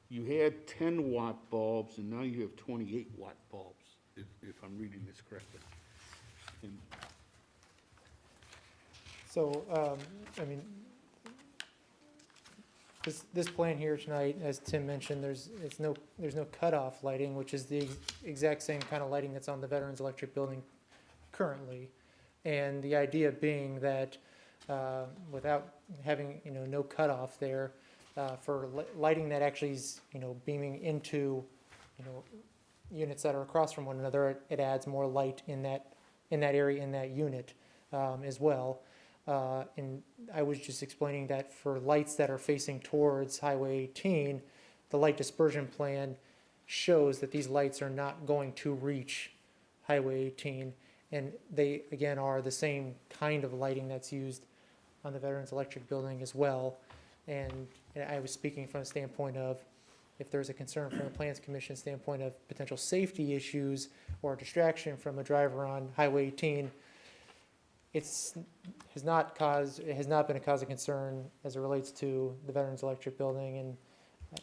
You had 10-watt bulbs, and now you have 28-watt bulbs, if I'm reading this correctly. And So, I mean, this plan here tonight, as Tim mentioned, there's no cutoff lighting, which is the exact same kind of lighting that's on the Veterans Electric Building currently. And the idea being that, without having, no cutoff there, for lighting that actually is, beaming into, units that are across from one another, it adds more light in that area, in that unit, as well. And I was just explaining that for lights that are facing towards Highway 18, the light dispersion plan shows that these lights are not going to reach Highway 18. And they, again, are the same kind of lighting that's used on the Veterans Electric Building as well. And I was speaking from a standpoint of, if there's a concern from the Plans Commission standpoint of potential safety issues or distraction from a driver on Highway 18, it has not been a cause of concern as it relates to the Veterans Electric Building.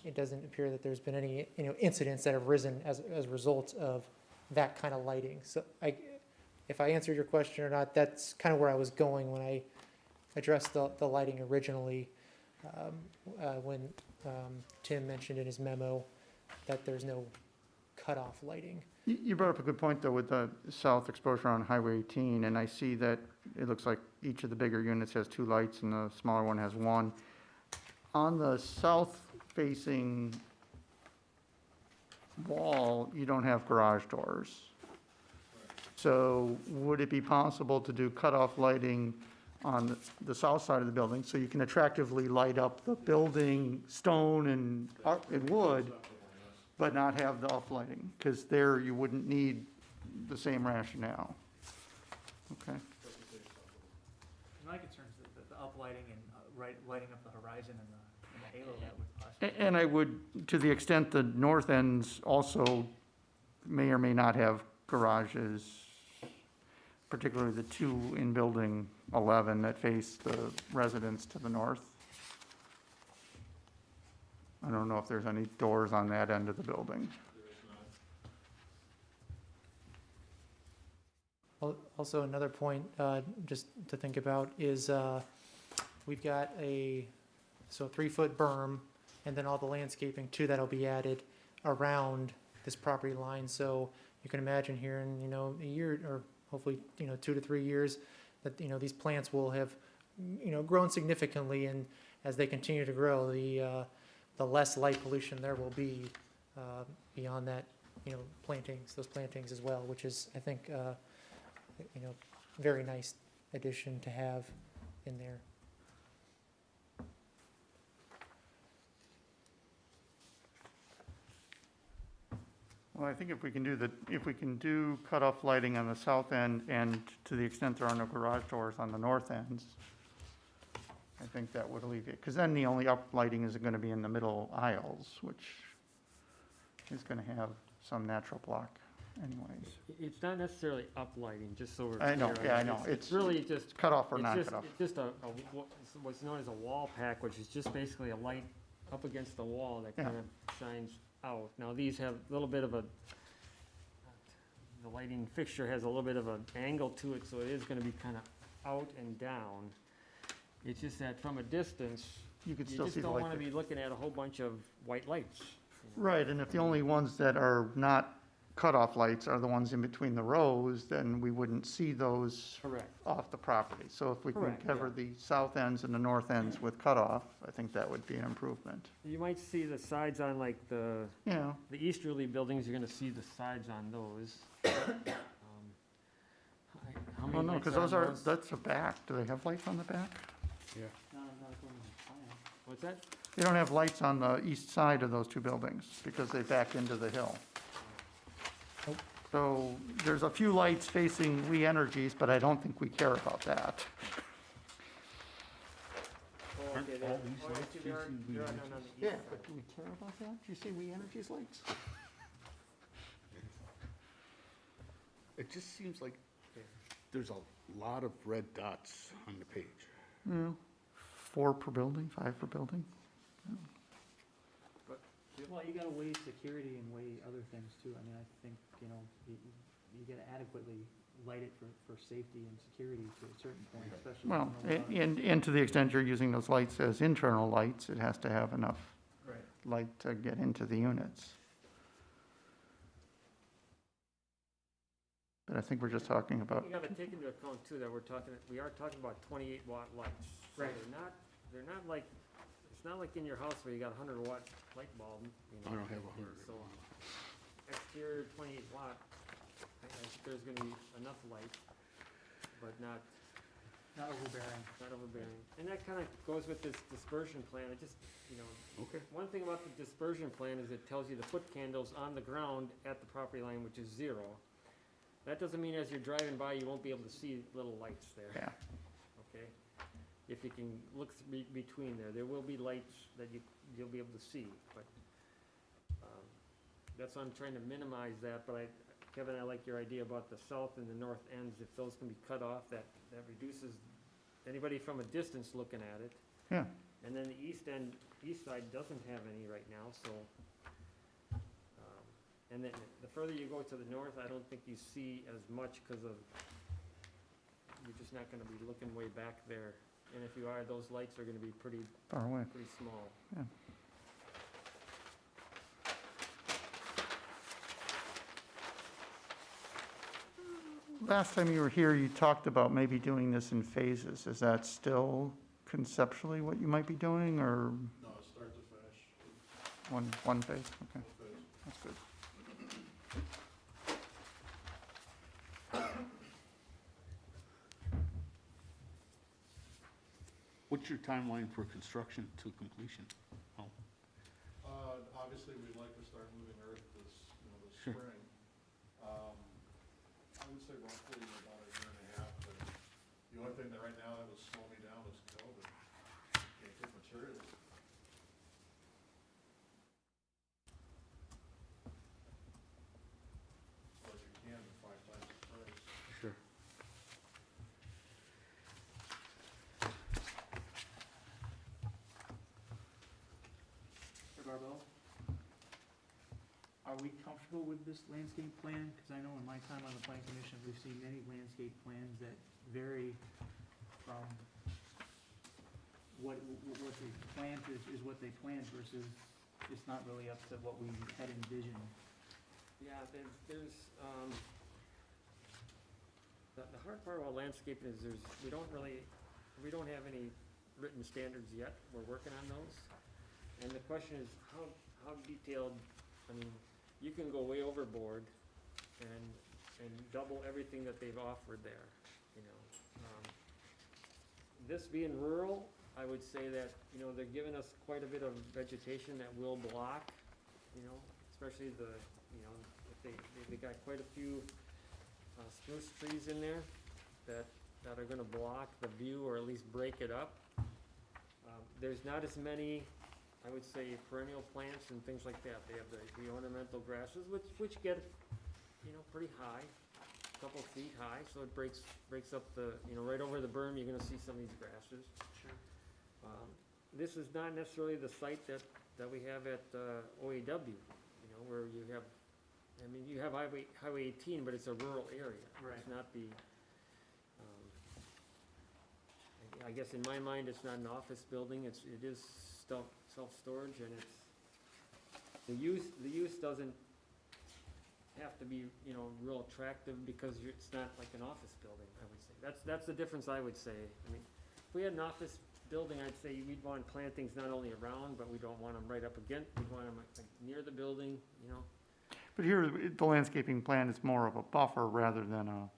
it doesn't appear that there's been any, incidents that have risen as a result of that kind of lighting. So if I answered your question or not, that's kind of where I was going when I addressed the lighting originally, when Tim mentioned in his memo that there's no cutoff lighting. You brought up a good point, though, with the south exposure on Highway 18, and I see that it looks like each of the bigger units has 2 lights and the smaller one has 1. On the south-facing wall, you don't have garage doors. So would it be possible to do cutoff lighting on the south side of the building so you can attractively light up the building, stone and wood, but not have the uplighting? Because there you wouldn't need the same rationale. Okay. My concern is that the uplighting and lighting up the horizon and the halo that would possibly. And I would, to the extent the north ends also may or may not have garages, particularly the 2 in Building 11 that face the residents to the north. I don't know if there's any doors on that end of the building. Also, another point, just to think about is, we've got a 3-foot berm, and then all the landscaping too that'll be added around this property line. So you can imagine here in, a year, or hopefully, 2 to 3 years, that, these plants will have, grown significantly, and as they continue to grow, the less light pollution there will be, beyond that, those plantings as well, which is, I think, very nice addition to have in there. Well, I think if we can do cutoff lighting on the south end, and to the extent there are no garage doors on the north ends, I think that would alleviate, because then the only uplighting is going to be in the middle aisles, which is going to have some natural block anyways. It's not necessarily uplighting, just so we're clear. I know, on yeah, I that. know. It's really just, Cutoff or it's non-cutoff. just what's known as a wall pack, which is just basically a light up against the wall that Yeah. kind of shines out. Now, these have a little bit of the lighting fixture has a little bit of an angle to it, so it is gonna be kind of out and down. It's just that from a distance, You could you still just see the don't light wanna fixture. be looking at a whole bunch of white lights. Right, and if the only ones that are not cutoff lights are the ones in between the rows, then we wouldn't see those Correct. off the property. So if we can Correct, cover the south ends and the north ends with cutoff, I think that would be an improvement. You might see the sides on like the Yeah, easterly buildings, you're gonna see the sides on those. How many oh no, lights because are those on are, that's the back. Do they have lights on the back? Not according to the plan. What's that? They don't have lights on the east side of those 2 buildings because they back into the hill. So there's a few lights facing We Energies, but I don't think we care about that. Aren't all these lights facing We Energies? Yeah, but do we care about that? Do you see We Energies lights? It just seems like there's a lot of red dots on the page. Yeah, 4 per building, 5 per building. Well, you gotta weigh security and weigh other things too. I mean, I think, you gotta adequately light it for safety and security to a certain point, especially. Well, when you know and to the extent you're using those lights as internal lights, it has to have enough Right. light to get into the units. But I think we're just talking about, You gotta take into account too that we are talking about 28-watt lights. So Right. they're not like, it's not like in your house where you got a 100-watt light bulb, I don't have 100. So exterior 28-watt, I think there's gonna be enough light, but not Not overbearing. overbearing. And that kinda goes with this dispersion plan. It just, Okay. one thing about the dispersion plan is it tells you to put candles on the ground at the property line, which is 0. That doesn't mean as you're driving by, you won't be able to see little lights there. yeah. Okay? If you can look between there will be lights that you'll be able to see, but, that's why I'm trying to minimize that, but Kevin, I like your idea about the south and the north ends, if those can be cut off, that reduces anybody from a distance looking at it. Yeah. And then the east side doesn't have any right now, so. And then the further you go to the north, I don't think you see as much because of, you're just not gonna be looking way back there. And if you are, those lights are gonna be pretty Far away. small. Yeah. Last time you were here, you talked about maybe doing this in phases. Is that still conceptually what you might be doing, or No, start to finish, one phase? Okay, both phase. that's good. What's your timeline for construction to completion? Obviously, we'd like to start moving earth this Sure. spring. I would say roughly about a year and a half, but the only thing that right now that would slow me down is COVID. Can't get materials. But you can at 5 times the price. Sure. Mr. Barbell? Are we comfortable with this landscape plan? Because I know in my time on the planning commission, we've seen many landscape plans that vary from what they planned is what they planned versus it's not really up to what we had envisioned. Yeah, there's, the hard part about landscaping is we don't have any written standards yet. We're working on those. And the question is, how detailed, I mean, you can go way overboard and double everything that they've offered there, you know. This being rural, I would say that, you know, they're giving us quite a bit of vegetation that will block, you know, especially the, you know, if they got quite a few spruce trees in there that are gonna block the view or at least break it up. There's not as many, I would say, perennial plants and things like that. They have the ornamental grasses, which get, you know, pretty high, a couple feet high, so it breaks up the, you know, right over the berm, you're gonna see some of these grasses. Sure. This is not necessarily the site that we have at OAW, you know, where you have, I mean, you have Highway 18, but it's a rural area. Right. It's not the, I guess in my mind, it's not an office building, it is self-storage, and it's, the use doesn't have to be, you know, real attractive because it's not like an office building, I would say. That's the difference I would say. I mean, if we had an office building, I'd say we'd want plantings not only around, but we don't want them right up against, we'd want them like near the building, you know. But here, the landscaping plan is more of a buffer rather than a,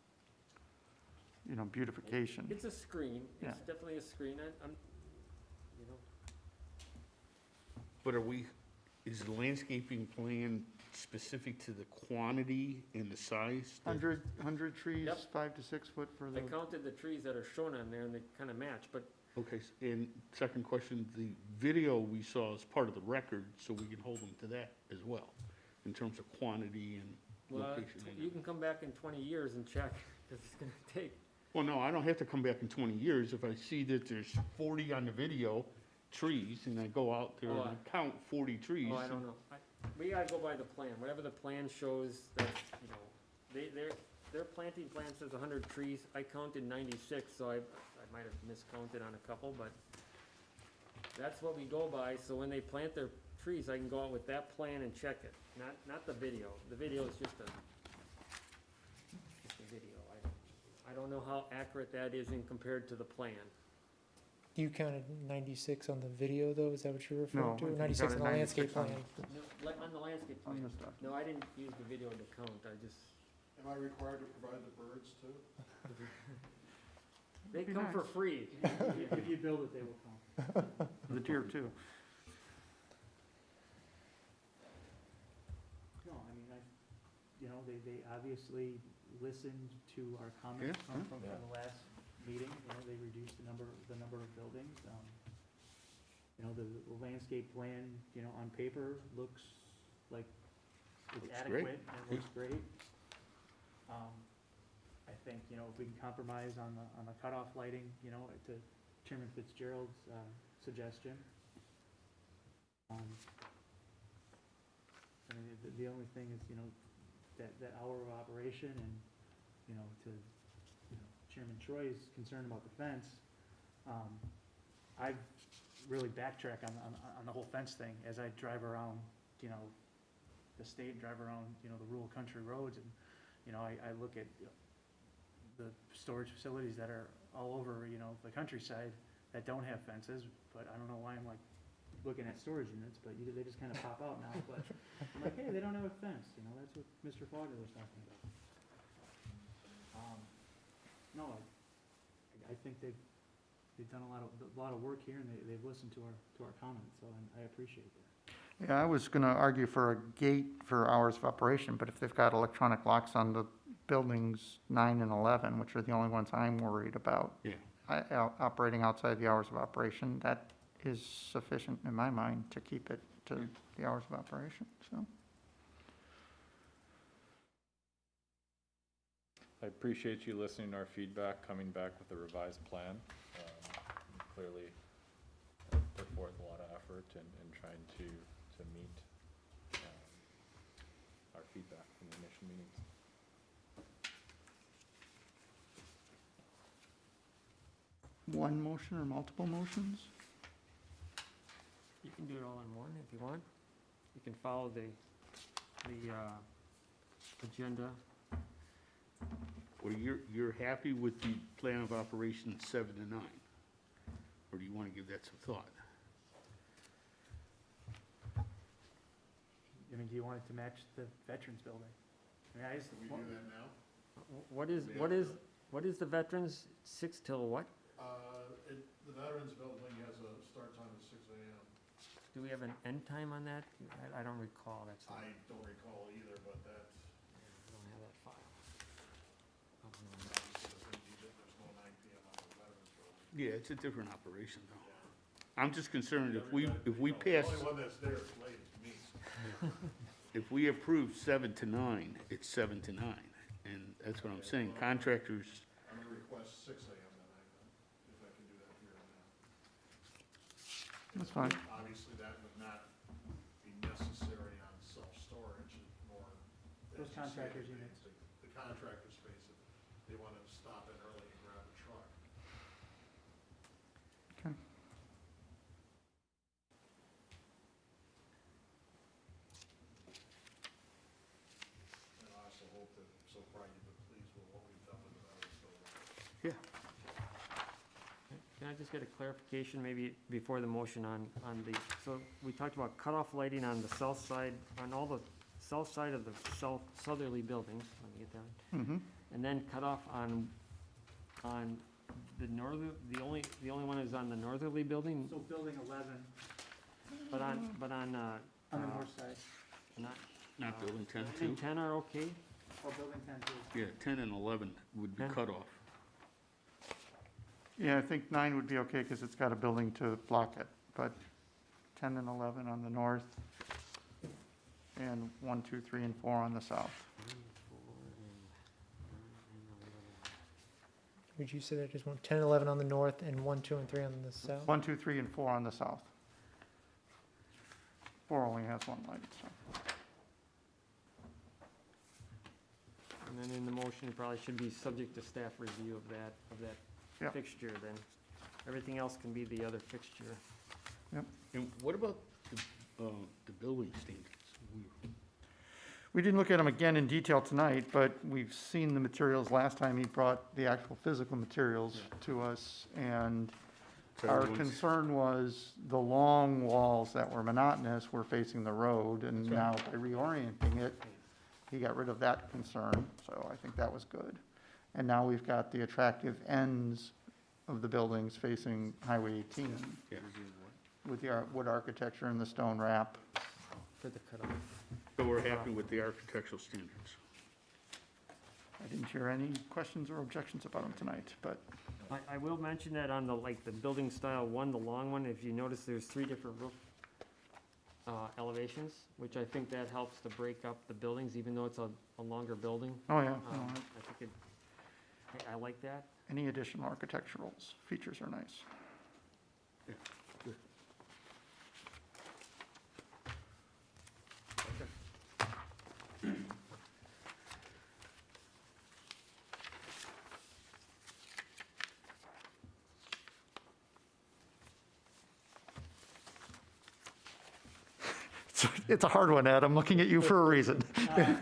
you know, beautification. It's a screen, Yeah. it's definitely a screen, I'm, you know. But is the landscaping plan specific to the quantity and the size? 100 trees, Yep. 5 to 6 foot for I the, counted the trees that are shown on there and they kind of match, but Okay, and second question, the video we saw is part of the record, so we can hold them to that as well, in terms of quantity and well, location. you can come back in 20 years and check, because it's gonna take, Well, no, I don't have to come back in 20 years if I see that there's 40 on the video, trees, and I go out there Oh, and count 40 trees. oh, I don't know. We gotta go by the plan, whatever the plan shows, that's, you know, their planting plan says 100 trees, I counted 96, so I might have miscounted on a couple, but that's what we go by, so when they plant their trees, I can go out with that plan and check it, not the video. The video is just a video. I don't know how accurate that is in compared to the plan. You counted 96 on the video, though, is that what you're no. referring I to? think 96 you on got the it landscape 96 on plan? No, on the landscape On plan. this document. No, I didn't use the video to count, I just, Am I required to provide the birds too? they Be come for nice. free. If you build it, they will come. The deer too. No, I mean, you know, they obviously listened to our comments Yeah, from the last meeting, you know, they reduced the number of buildings. You know, the landscape plan, you know, on paper looks like it's Looks great. adequate, and it looks great. I think, you know, if we can compromise on the cutoff lighting, you know, to Chairman Fitzgerald's suggestion. I mean, the only thing is, you know, that hour of operation and, you know, Chairman Troy's concerned about the fence. I've really backtracked on the whole fence thing as I drive around, you know, the state, drive around, you know, the rural country roads, and, you know, I look at the storage facilities that are all over, you know, the countryside that don't have fences, but I don't know why I'm like looking at storage units, but they just kind of pop out now, but I'm like, hey, they don't have a fence, you know, that's what Mr. Fogger was talking about. No, I think they've done a lot of work here, and they've listened to our comments, so I appreciate that. Yeah, I was going to argue for a gate for hours of operation, but if they've got electronic locks on the buildings 9 and 11, which are the only ones I'm worried about, Yeah. Operating outside the hours of operation, that is sufficient in my mind to keep it to the hours of operation, so. I appreciate you listening to our feedback, coming back with a revised plan. You clearly put forth a lot of effort in trying to meet our feedback from the initial meetings. One motion or multiple motions? You can do it all in one if you want. You can follow the agenda. Well, you're happy with the plan of operation 7 to 9? Or do you want to give that some thought? I mean, do you want it to match the Veterans Building? I mean, I just, Can we do that now? What is the veterans, 6 till what? The Veterans Building has a start time of 6 AM. Do we have an end time on that? I don't recall, that's, I I don't recall either, but that's, don't have that file. there's no 9 PM on the Veterans Building. Yeah, it's a different operation, though. I'm just concerned if Everybody- we you know, pass, The only one that's there is late is me. if we approve 7 to 9, it's 7 to 9. And that's what I'm saying, contractors, I'm gonna request 6 AM then, if I can do that here and now. That's fine. Obviously, that would not be necessary on self-storage, more. Those as you say, contractors' the- units. The contractor space, if they wanna stop in early and grab a truck. Okay. And I also hope that so far you've been pleased with what we've done with the Veterans Building. Can I just get a clarification maybe before the motion on the, so we talked about cutoff lighting on the south side, on all the south side of the southerly buildings, let me get that. Mm-hmm. And then cutoff on the the only one is on the northerly building, so building 11 but on, on the north side, not building 10 9 too. and 10 are okay? or building 10 too. Yeah, 10 and 11 would be 10? cut off. Yeah, I think 9 would be okay because it's got a building to block it, but 10 and 11 on the north, and 1, 2, 3, and 4 on the south. Would you say that just want 10, 11 on the north and 1, 2, and 3 on the south? 1, 2, 3, and 4 on the south. 4 only has one light, so. And then in the motion, it probably should be subject to staff review of that Yep. fixture then. Everything else can be the other fixture. And what about the building standards? We didn't look at them again in detail tonight, but we've seen the materials last time he brought the actual physical materials to us, and So our everyone's- concern was the long walls that were monotonous were facing the road, and That's now right. by reorienting it, he got rid of that concern, so I think that was good. And now we've got the attractive ends of the buildings facing Highway 18 Yeah. with the wood architecture and the stone wrap. For the cutoff. So we're happy with the architectural standards. I didn't hear any questions or objections about them tonight, but I will mention that on the, like, the building style one, the long one, if you notice, there's 3 different roof elevations, which I think that helps to break up the buildings, even though it's a longer building. oh yeah, no, I think I like that. any additional architectural features are nice. Good. It's a hard one, Ed. I'm looking at you for a reason. I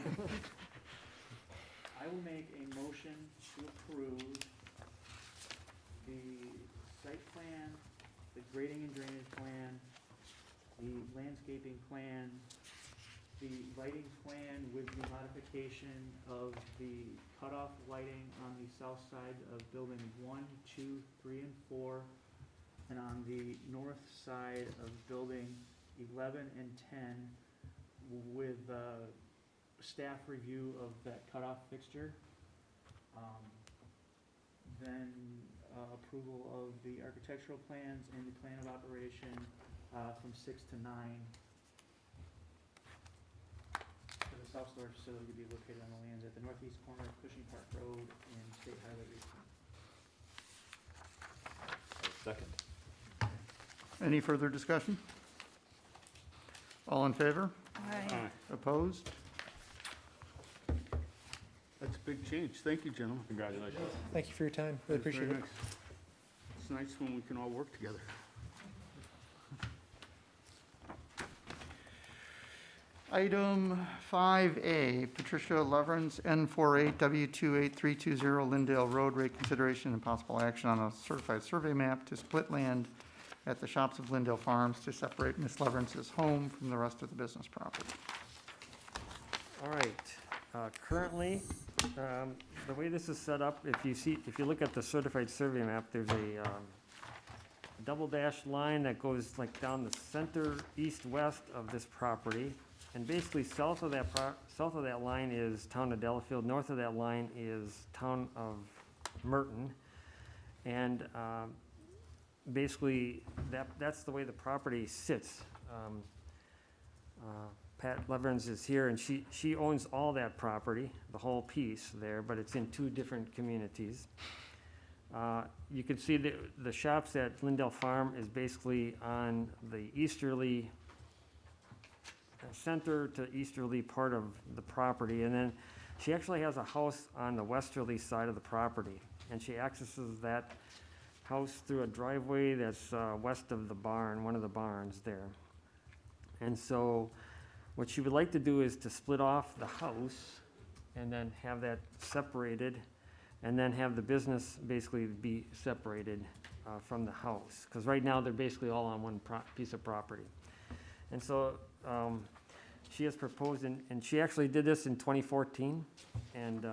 will make a motion to approve the site plan, the grading and drainage plan, the landscaping plan, the lighting plan with the modification of the cutoff lighting on the south side of building 1, 2, 3, and 4, and on the north side of building 11 and 10 with staff review of that cutoff fixture. Then approval of the architectural plans and the plan of operation from 6 to 9 for the self-storage facility to be located on the lands at the northeast corner of Cushing Park Road and State Highway 18. Second. Any further discussion? All in favor? Aye. Opposed? That's a big change. Thank you, gentlemen. Congratulations. Thank you for your time. Really That's very appreciate it. nice. It's nice when we can all work together. Item 5A, Patricia Leverins, N48 W28320 Lindale Road, rate consideration and possible action on a certified survey map to split land at the shops of Lindale Farms to separate Ms. Leverins' home from the rest of the business property. All right, currently, the way this is set up, if you look at the certified survey map, there's a double dashed line that goes like down the center east-west of this property. And basically south of that line is town of Delafield, north of that line is town of Merton. And basically, that's the way the property sits. Pat Leverins is here, and she owns all that property, the whole piece there, but it's in two different communities. You can see the shops at Lindale Farm is basically on the easterly, center to easterly part of the property, and then she actually has a house on the westerly side of the property, and she accesses that house through a driveway that's west of the barn, one of the barns there. And so what she would like to do is to split off the house and then have that separated, and then have the business basically be separated from the house. Because right now, they're basically all on one piece of property. And so she has proposed, and she actually did this in 2014, and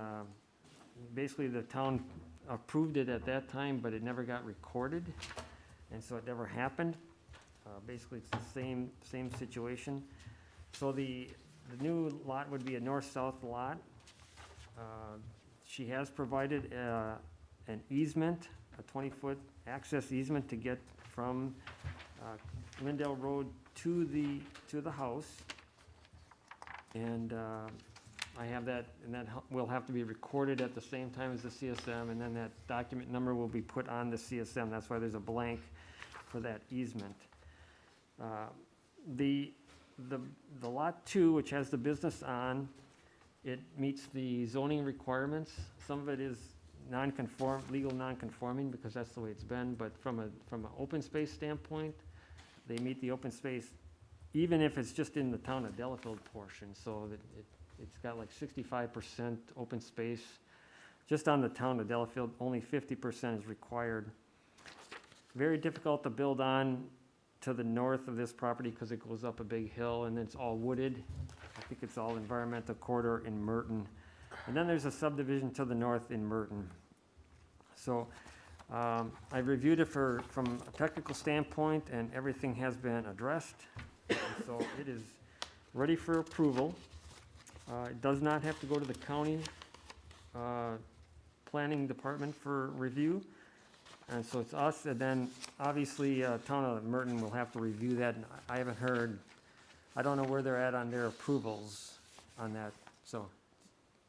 basically the town approved it at that time, but it never got recorded, and so it never happened. Basically, it's the same situation. So the new lot would be a north-south lot. She has provided an easement, a 20-foot access easement to get from Lindale Road to the house. And I have that, and that will have to be recorded at the same time as the CSM, and then that document number will be put on the CSM. That's why there's a blank for that easement. The lot 2, which has the business on, it meets the zoning requirements. Some of it is legal non-conforming, because that's the way it's been, but from an open space standpoint, they meet the open space, even if it's just in the town of Delafield portion, so that it's got like 65% open space. Just on the town of Delafield, only 50% is required. Very difficult to build on to the north of this property because it goes up a big hill, and it's all wooded. I think it's all environmental corridor in Merton. And then there's a subdivision to the north in Merton. So I reviewed it from a technical standpoint, and everything has been addressed. And so it is ready for approval. It does not have to go to the county planning department for review. And so it's us, and then obviously town of Merton will have to review that. And I haven't heard, I don't know where they're at on their approvals on that. So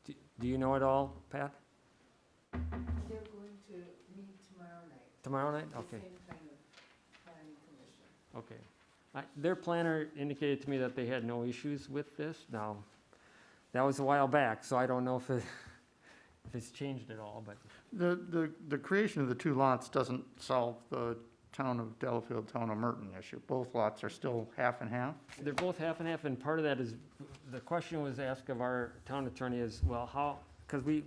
do you know it all, Pat? They're going to meet tomorrow night. Tomorrow night? The Okay, same kind of planning commission. okay. Their planner indicated to me that they had no issues with this. Now, that was a while back, so I don't know if it's changed at all, but The creation of the two lots doesn't solve the Town of Delafield, Town of Merton issue. Both lots are still half and half? They're both half and half, and part of that is, the question was asked of our town attorney is, well, how, because we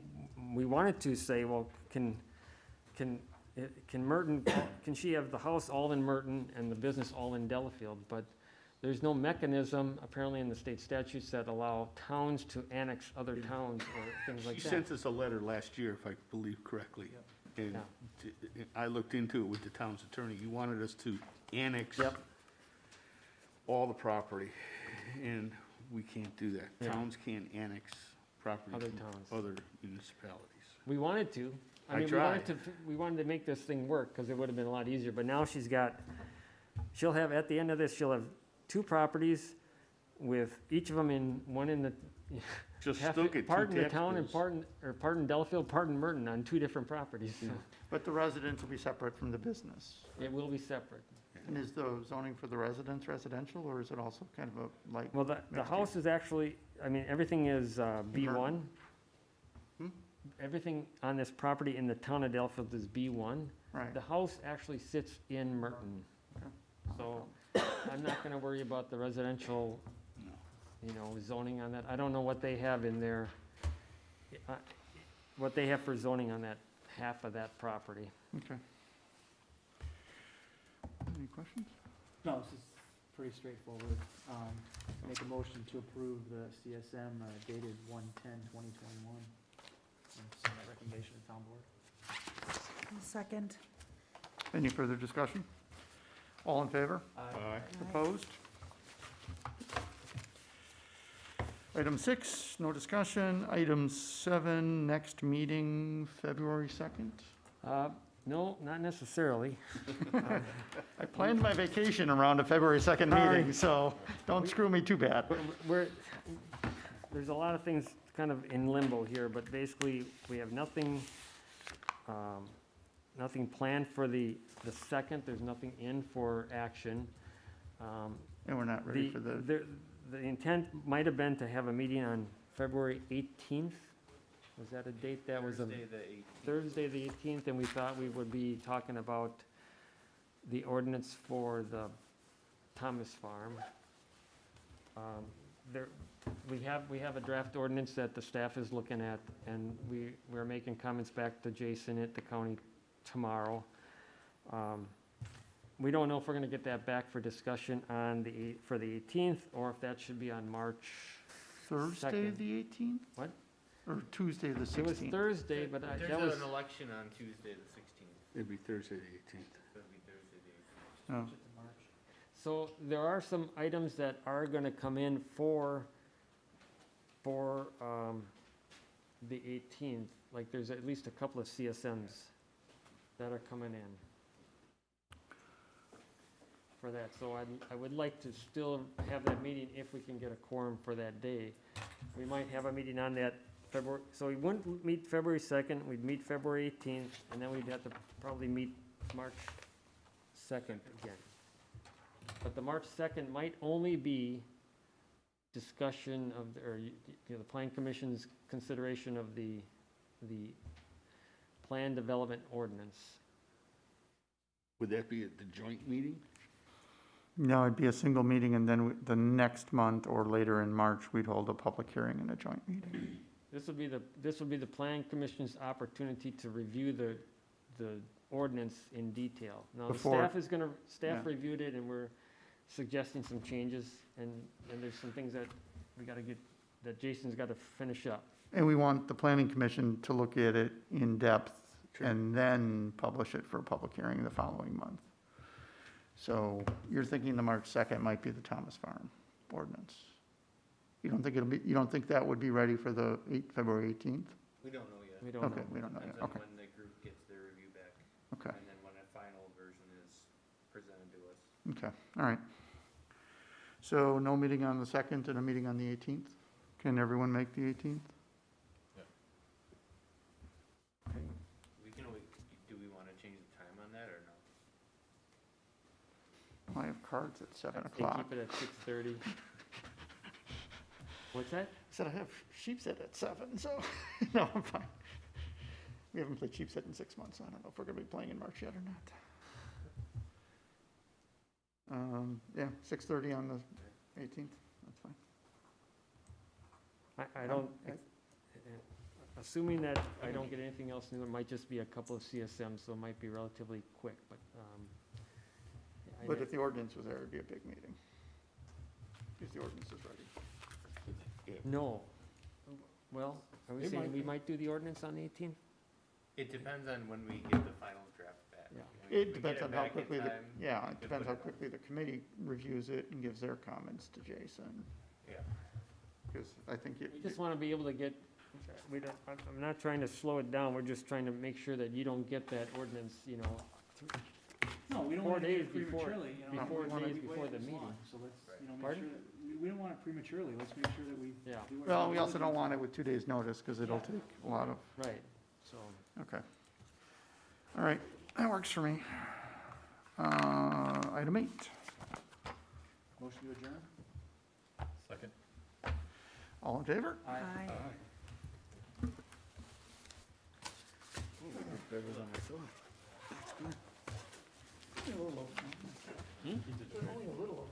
wanted to say, well, can Merton, can she have the house all in Merton and the business all in Delafield? But there's no mechanism, apparently in the state statutes, that allow towns to annex other towns or things like She that. sent us a letter last year, if I believe correctly. And I looked into it with the town's attorney. You wanted us to annex Yep. all the property, and we can't do that. Yeah. Towns can't annex property Other from towns. other municipalities. We wanted to. I mean, tried. we wanted to make this thing work, because it would have been a lot easier, but now she'll have, at the end of this, she'll have 2 properties with each of them one in the, Just half, still get 2 part in the tax town and bills. part in Delafield, part in Merton on 2 different properties. So But the residents will be separate from the business. it will be separate. And is the zoning for the residents residential, or is it also kind of a like? Well, the Mixed house is actually, I mean, everything is B1. Hmm? Everything on this property in the town of Delafield is B1. Right, The house actually sits in Merton. Okay. So I'm not gonna worry about the residential, No. zoning on that. I don't know what they have in their, what they have for zoning on that, half of that property. okay. Any questions? No, this is pretty straightforward. Make a motion to approve the CSM dated 1/10/2021. And send that recommendation to town board. Second. Any further discussion? All in favor? Aye. Opposed? Item 6, no discussion. Item 7, next meeting, February 2nd. No, not necessarily. I planned my vacation around a February 2nd meeting, so don't screw me too bad. There's a lot of things kind of in limbo here, but basically, we have nothing, nothing planned for the 2nd. There's nothing in for action. And we're not ready for the, The intent might have been to have a meeting on February 18th. Was that a date that was? Thursday, the 18th, and we thought we would be talking about the ordinance for the Thomas Farm. We have a draft ordinance that the staff is looking at, and we're making comments back to Jason at the county tomorrow. We don't know if we're gonna get that back for discussion on for the 18th, or if that should be on March Thursday, 2nd. the 18th? What? Or Tuesday, the 16th? It was Thursday, but that was, There's an election on Tuesday, the 16th. It'd be Thursday, the 18th. It'll be Thursday, the 18th. Oh, Switch it to March. so there are some items that are gonna come in for the 18th. Like, there's at least a couple of CSMs that are coming in for that. So I would like to still have that meeting if we can get a quorum for that day. We might have a meeting on that February, so we wouldn't meet February 2nd, we'd meet February 18th, and then we'd have to probably meet March 2nd again. But the March 2nd might only be discussion of, the Plan Commission's consideration of the Plan Development Ordinance. Would that be at the joint meeting? no, it'd be a single meeting, and then the next month or later in March, we'd hold a public hearing and a joint meeting. This would be the Plan Commission's opportunity to review the ordinance in detail. Now, the Before- staff yeah. reviewed it, and we're suggesting some changes, and there's some things that that Jason's got to finish up. And we want the planning commission to look at it in depth Sure. and then publish it for a public hearing the following month. So you're thinking the March 2nd might be the Thomas Farm ordinance? You don't think that would be ready for the February 18th? We don't know yet. We don't Okay, know. we don't know yet, Depends on okay, when the group gets their review back, okay, and then when a final version is presented to us. okay, all right. So no meeting on the 2nd and a meeting on the 18th? Can everyone make the 18th? We can always, do we want to change the time on that, or no? I have cards at 7 I'd say o'clock. keep it at 6:30. What's that? Said I have sheepshead at 7, so, no, I'm fine. We haven't played sheepshead in 6 months, so I don't know if we're gonna be playing in March yet or not. Yeah, 6:30 on the 18th, that's fine. I don't, assuming that I don't get anything else new, it might just be a couple of CSMs, so it might be relatively quick, but, I But know- if the ordinance was there, it'd be a big meeting. If the ordinance is ready. No. Well, are we It saying might we be. might do the ordinance on the 18th? It depends on when we get the final draft back. Yeah. I mean, if It we depends get on how back in quickly, time, yeah, we it could depends put how it on. quickly the committee reviews it and gives their comments to Jason, Yeah. because I think it. We just want to be able to get, we don't, I'm not trying to slow it down, we're just trying to make sure that you don't get that ordinance, you know, No, we don't 4 want to do days it before- prematurely, you know. before we wanna days be before waiting the this meeting. long, so let's, you know, make Pardon? sure that, we don't want it prematurely, let's make sure that we yeah, do our. Well, due we also don't diligence. want it with 2 days' notice, because it'll Yeah. take a lot of, right, so. okay. All right, that works for me. Item 8, Motion to adjourn? Second. all in favor? Aye. Only a little.